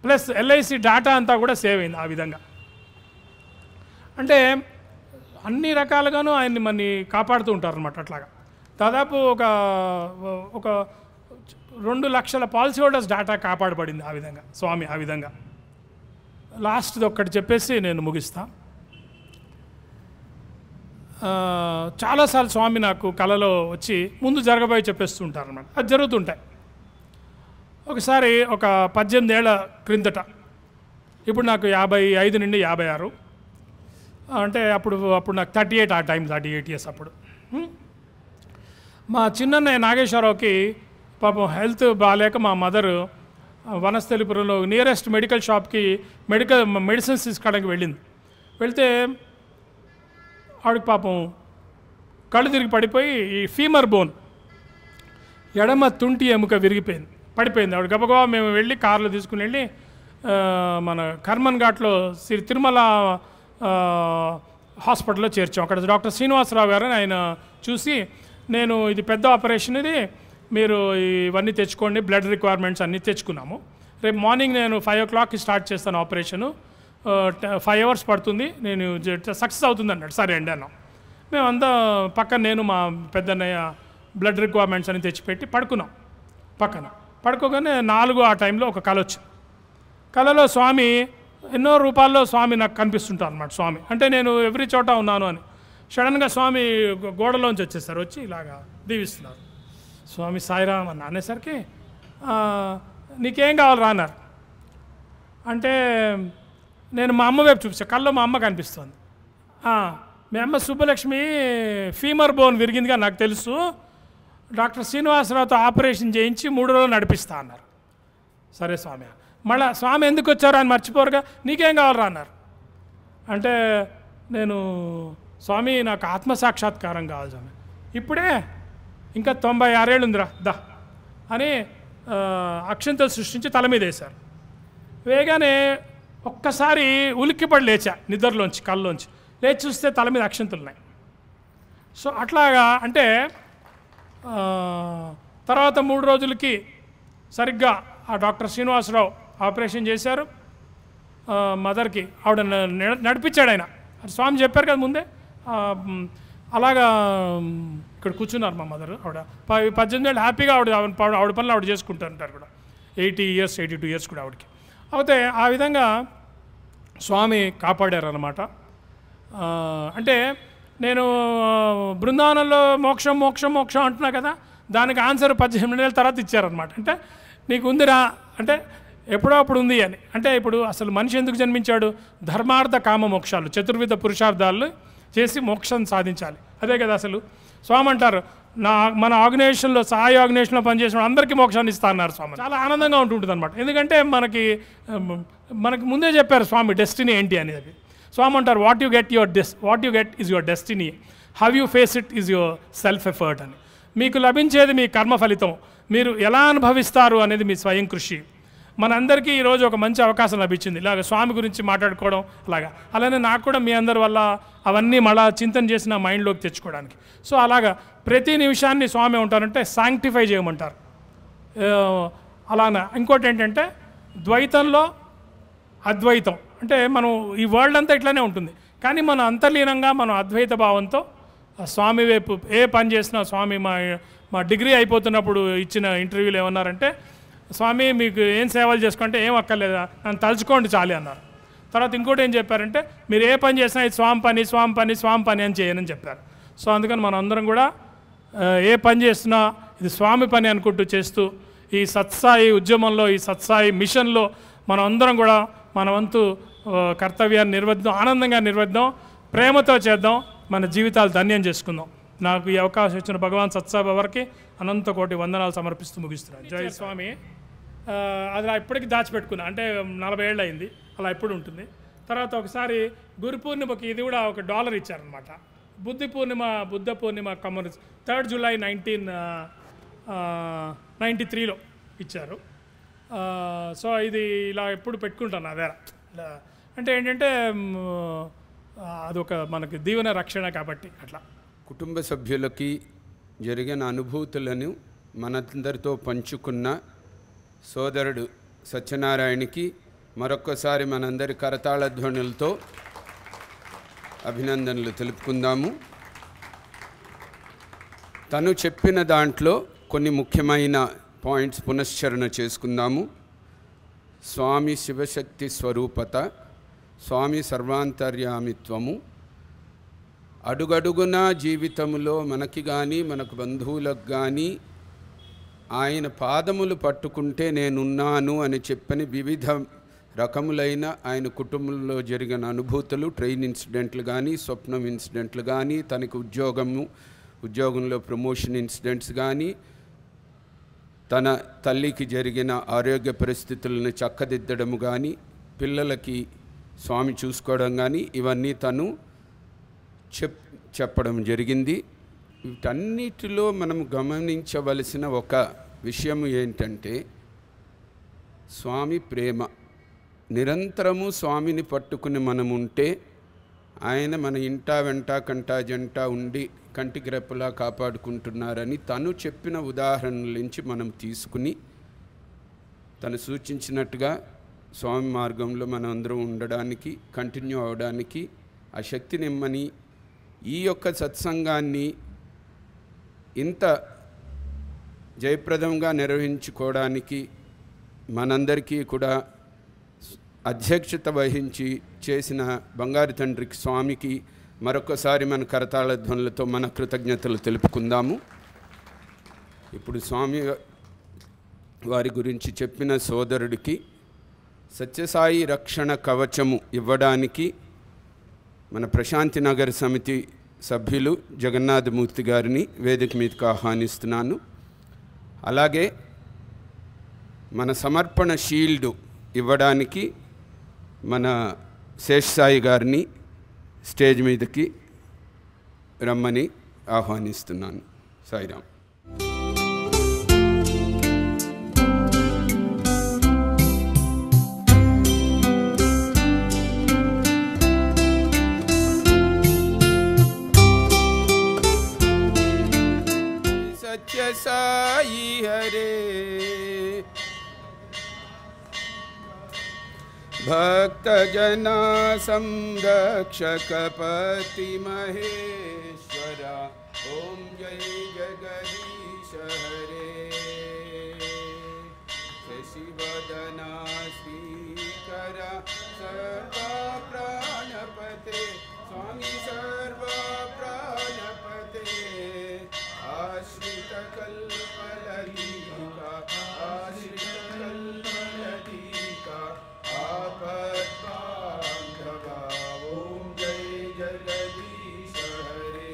Speaker 2: ప్లస్ ఎల్ఐసి డాటా అంతా కూడా సేవ్ అయింది ఆ విధంగా. అంటే అన్ని రకాలుగాను ఆయన్ని మన్ని కాపాడుతూ ఉంటారు అనమాట. అట్లాగా దాదాపు ఒక 2 లక్షల పాలసీ హోల్డర్స్ డాటా కాపాడబడింది ఆ విధంగా, స్వామి ఆ విధంగా. లాస్ట్ది ఒక్కటి చెప్పేసి నేను ముగిస్తా. చాలాసార్లు స్వామి నాకు కళలో వచ్చి ముందు జరగబోయి చెప్పేస్తూ ఉంటారు అన్నమాట. అది జరుగుతుంటాయి. ఒకసారి ఒక 18 ఏళ్ల క్రిందట, ఇప్పుడు నాకు 55 నుండి 56, అంటే అప్పుడు నాకు 38, ఆ టైం 38 ఇయర్స్ అప్పుడు. మా చిన్నన్నయ్య నాగేశ్వరరావుకి పాపం హెల్త్ బాగాలేక మా మదరు వనస్థలిపురంలో నియరెస్ట్ మెడికల్ షాప్కి మెడిసిన్స్ తీసుకోవడానికి వెళ్ళింది. వెళ్తే ఆవిడకి పాపం కళ్ళు తిరిగి పడిపోయి ఈ ఫీమర్ బోన్, ఎడమ తుంటి ఎముక పడిపోయింది. ఆవిడ గబగబా మేము వెళ్ళి కారులో తీసుకుని వెళ్ళి మన కర్మన్ ఘాట్లో శ్రీ తిరుమల హాస్పిటల్లో చేర్చాం. అక్కడ డాక్టర్ శ్రీనివాసరావు గారు ఆయన చూసి, నేను ఇది పెద్ద ఆపరేషన్, ఇది మీరు ఇవన్నీ తెచ్చుకోండి, బ్లడ్ రిక్వైర్మెంట్స్ అన్నీ తెచ్చుకున్నాము. రేపు మార్నింగ్ నేను 5 o'clockకి స్టార్ట్ చేస్తాను ఆపరేషను, 5 hours పడుతుంది, నేను సక్సెస్ అవుతుంది అన్నాడు. సరే అండి అన్నాం. మేమంతా పక్కన నేను మా పెద్దన్నయ్య బ్లడ్ రిక్వైర్మెంట్స్ అని తెచ్చిపెట్టి పడుకున్నాం. పడుకోగానే 4 ఆ టైంలో ఒక కళ వచ్చింది. కళలో స్వామి ఎన్నో రూపాల్లో స్వామి నాకు కనిపిస్తుంటారు అన్నమాట. స్వామి అంటే నేను ఎవరి చోట ఉన్నాను అని. సడన్గా స్వామి గోడలోంచి వచ్చేసారు, వచ్చి ఇలాగా దీవిస్తున్నారు. స్వామి సాయిరామ్ అని అనేసరికి నీకేం కావాలరా అన్నారు. అంటే నేను మా అమ్మ వైపు చూపించాను, కళ్ళలో మా అమ్మ కనిపిస్తుంది. మీ అమ్మ సుబ్బలక్ష్మి ఫీమర్ బోన్ విరిగిందిగా నాకు తెలుసు, డాక్టర్ శ్రీనివాసరావుతో ఆపరేషన్ చేయించి 3 రోజులు నడిపిస్తా అన్నారు. సరే స్వామి. మళ్ళీ స్వామి ఎందుకు వచ్చారో అని మర్చిపోరుగా, నీకేం కావాలరా అన్నారు. అంటే నేను స్వామి నాకు ఆత్మసాక్షాత్కారం కావాలి స్వామి, ఇప్పుడే ఇంకా 96 ఏళ్ళు ఉందిరా దా అని అక్షంతలు సృష్టించి తల మీద వేశారు. వేగానే ఒక్కసారి ఉలిక్కిపడి లేచా నిద్రలోంచి, కళ్ళలోంచి లేచి చూస్తే తల మీద అక్షంతలు ఉన్నాయి. సో అట్లాగా అంటే తర్వాత 3 రోజులకి సరిగ్గా ఆ డాక్టర్ శ్రీనివాసరావు ఆపరేషన్ చేశారు మదర్కి. ఆవిడ నడిపించాడు ఆయన, స్వామి చెప్పారు కదా ముందే. అలాగా ఇక్కడ కూర్చున్నారు మా మదర్. ఆవిడ 18 ఏళ్ళు హ్యాపీగా ఆవిడ పనులు ఆవిడ చేసుకుంటారంటారు కూడా. 80 years 82 years కూడా ఆవిడకి. అయితే ఆ విధంగా స్వామి కాపాడారు అన్నమాట. అంటే నేను బృందావనంలో మోక్షం మోక్షం మోక్షం అంటున్నా కదా, దానికి ఆన్సర్ 18 ఏళ్ళ తర్వాత ఇచ్చారనమాట. అంటే నీకు ఉందిరా అంటే ఎప్పుడో అప్పుడు ఉంది అని. అంటే ఇప్పుడు అసలు మనిషి ఎందుకు జన్మించాడు? ధర్మార్థ కామ మోక్షాలు, చతుర్విధ పురుషార్థాలు చేసి మోక్షం సాధించాలి, అదే కదా అసలు. స్వామి అంటారు, మన ఆర్గనైజేషన్లో సాయి ఆర్గనైజేషన్లో పనిచేసిన అందరికీ మోక్షాన్ని ఇస్తా అన్నారు స్వామి. చాలా ఆనందంగా ఉంటుంటుంది అనమాట. ఎందుకంటే మనకి ముందే చెప్పారు స్వామి డెస్టినీ ఏంటి అనేది. స్వామి అంటారు, what you get is your destiny, how you face it is your self effort అని. మీకు లభించేది మీ కర్మ ఫలితం, మీరు ఎలా అనుభవిస్తారు అనేది మీ స్వయం కృషి. మనందరికీ ఈరోజు ఒక మంచి అవకాశం లభించింది ఇలాగ స్వామి గురించి మాట్లాడుకోవడం. అలానే నాకు కూడా మీ అందరి వల్ల అవన్నీ మళ్ళా చింతన చేసి నా మైండ్లోకి తెచ్చుకోవడానికి. సో అలాగా ప్రతి నిమిషాన్ని స్వామి ఉంటారంటే శాంక్టిఫై చేయమంటారు. అలానే ఇంకోటి ఏంటంటే ద్వైతంలో అద్వైతం, అంటే మనం ఈ వరల్డ్ అంతా ఇట్లానే ఉంటుంది, కానీ మన అంతర్లీనంగా మనం అద్వైత భావంతో స్వామి వైపు ఏ పని చేసినా. స్వామి మా డిగ్రీ అయిపోతున్నప్పుడు ఇచ్చిన ఇంటర్వ్యూలు ఏమన్నారంటే, స్వామి మీకు ఏం సేవలు చేసుకుంటే ఏం అక్కర్లేదా, నన్ను తలుచుకోండి చాలి అన్నారు. తర్వాత ఇంకోటి ఏం చెప్పారంటే, మీరు ఏ పని చేసినా ఇది స్వామి పని స్వామి పని స్వామి పని అని చేయనని చెప్పారు. సో అందుకని మనం అందరం కూడా ఏ పని చేసినా ఇది స్వామి పని అనుకుంటూ చేస్తూ ఈ సత్సాయి ఉద్యమంలో, ఈ సత్సాయి మిషన్లో మనం అందరం కూడా మన వంతు కర్తవ్యాన్ని నిర్వహిద్దాం, ఆనందంగా నిర్వహిద్దాం, ప్రేమతో చేద్దాం, మన జీవితాలు ధన్యం చేసుకుందాం. నాకు ఈ అవకాశం ఇచ్చిన భగవాన్ సత్సాయి బాబాకి అనంత కోటి వందనాలు సమర్పిస్తూ ముగిస్తున్నాను. జై స్వామి. అది ఇప్పటికీ దాచిపెట్టుకున్నా, అంటే 40 ఏళ్ళు అయింది, అలా ఎప్పుడు ఉంటుంది. తర్వాత ఒకసారి గురు పూర్ణిమకి ఇది కూడా $1 ఇచ్చారనమాట. బుద్ధ పూర్ణిమ కమ్యూనిస్ట్ 3rd July 1993లో ఇచ్చారు. సో ఇది ఇలా ఎప్పుడు పెట్టుకుంటాను అదే. అంటే ఏంటంటే అదొక మనకి దీవెన రక్షణ కాబట్టి అట్లా.
Speaker 1: కుటుంబ సభ్యులకి జరిగిన అనుభూతులను మనందరితో పంచుకున్న సోదరుడు సత్యనారాయణకి మరొక్కసారి మనందరి కరతాళ ధ్వనులతో అభినందనలు తెలుపుకుందాము. తను చెప్పిన దాంట్లో కొన్ని ముఖ్యమైన పాయింట్స్ పునశ్చరణ చేసుకుందాము. స్వామి శివశక్తి స్వరూపత, స్వామి సర్వాంతర్యామిత్వము, అడుగడుగునా జీవితంలో మనకి కానీ మనకు బంధువులకు కానీ ఆయన పాదములు పట్టుకుంటే నేనున్నాను అని చెప్పని వివిధ రకములైన ఆయన కుటుంబంలో జరిగిన అనుభూతులు, ట్రైన్ ఇన్సిడెంట్లు కానీ, స్వప్నం ఇన్సిడెంట్లు కానీ, తనకి ఉద్యోగంలో ప్రమోషన్ ఇన్సిడెంట్స్ కానీ, తన తల్లికి జరిగిన ఆరోగ్య పరిస్థితులను చక్కదిద్దడము కానీ, పిల్లలకి స్వామి చూసుకోవడం కానీ, ఇవన్నీ తను చెప్పడం జరిగింది. వీటన్నిటిలో మనం గమనించవలసిన ఒక విషయం ఏంటంటే స్వామి ప్రేమ. నిరంతరము స్వామిని పట్టుకుని మనం ఉంటే ఆయన మన ఇంటా వెంట కంటా జంట ఉండి కంటికి రెప్పలా కాపాడుకుంటున్నారని తను చెప్పిన ఉదాహరణల నుంచి మనం తీసుకుని తను సూచించినట్టుగా స్వామి మార్గంలో మనం అందరం ఉండడానికి, కంటిన్యూ అవడానికి ఆ శక్తి నిమ్మని ఈ యొక్క సత్సంగాన్ని ఇంత జయప్రదంగా నిర్వహించుకోవడానికి మనందరికీ కూడా అధ్యక్షత వహించి చేసిన బంగారు తండ్రికి స్వామికి మరొకసారి మన కరతాళ ధ్వనులతో మన కృతజ్ఞతలు తెలుపుకుందాము. ఇప్పుడు స్వామి వారి గురించి చెప్పిన సోదరుడికి సత్యసాయి రక్షణ కవచము ఇవ్వడానికి మన ప్రశాంతి నగర్ సమితి సభ్యులు జగన్నాథమూర్తి గారిని వేదిక మీదకు ఆహ్వానిస్తున్నాను. అలాగే మన సమర్పణ షీల్డ్ ఇవ్వడానికి మన శేషసాయి గారిని స్టేజ్ మీదకి రమ్మని ఆహ్వానిస్తున్నాను. సాయిరాం. సత్య సాయి హరే భక్త జనా సంరక్షక పతి మహేశ్వర ఓం జై జగదీశ హరే శశివదనా శ్రీకర సర్వ ప్రాణపతే స్వామి సర్వ ప్రాణపతే ఆశ్రిత కల్పలలీకా ఆశ్రిత కల్పలలీకా आपद्बांधवा ओम जय जगदीश हरे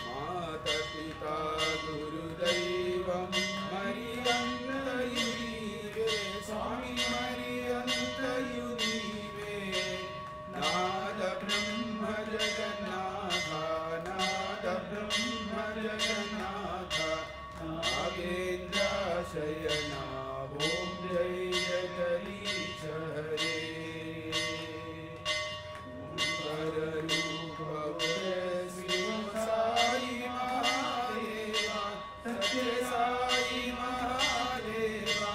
Speaker 1: माता पिता गुरुदैवं मरियन्तयुनीवे स्वामी मरियन्तयुनीवे नाद ब्रह्म जगन्नाथा नाद ब्रह्म जगन्नाथा नागेन्द्र शयना ओम जय जगदीश हरे रूप श्री साई महादेवा सत्य साई महादेवा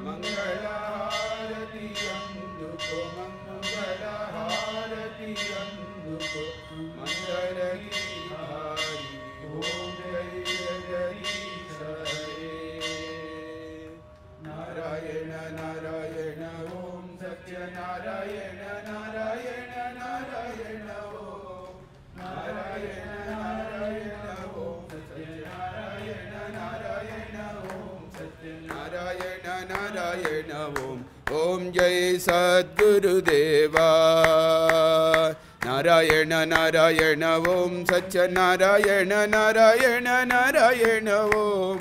Speaker 1: मंगलारती अंदुको मंगलारती अंदुको मंगल गीतारी ओम जय जगदीश हरे नारायण नारायण ओम सत्य नारायण नारायण नारायण ओम नारायण नारायण ओम सत्य नारायण नारायण ओम सत्य नारायण नारायण ओम ओम जय सद्गुरुदेवा नारायण नारायण ओम सत्य नारायण नारायण नारायण ओम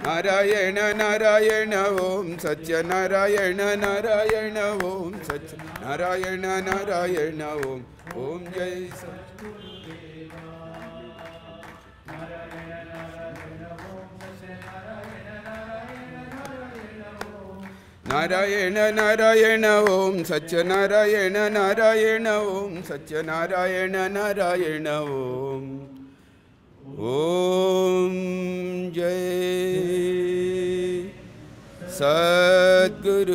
Speaker 1: नारायण नारायण ओम सत्य नारायण नारायण ओम सत्य नारायण नारायण ओम ओम जय सद्गुरुदेवा नारायण नारायण ओम सत्य नारायण नारायण ओम सत्य नारायण नारायण ओम ओम जय सद्गुरुदेवा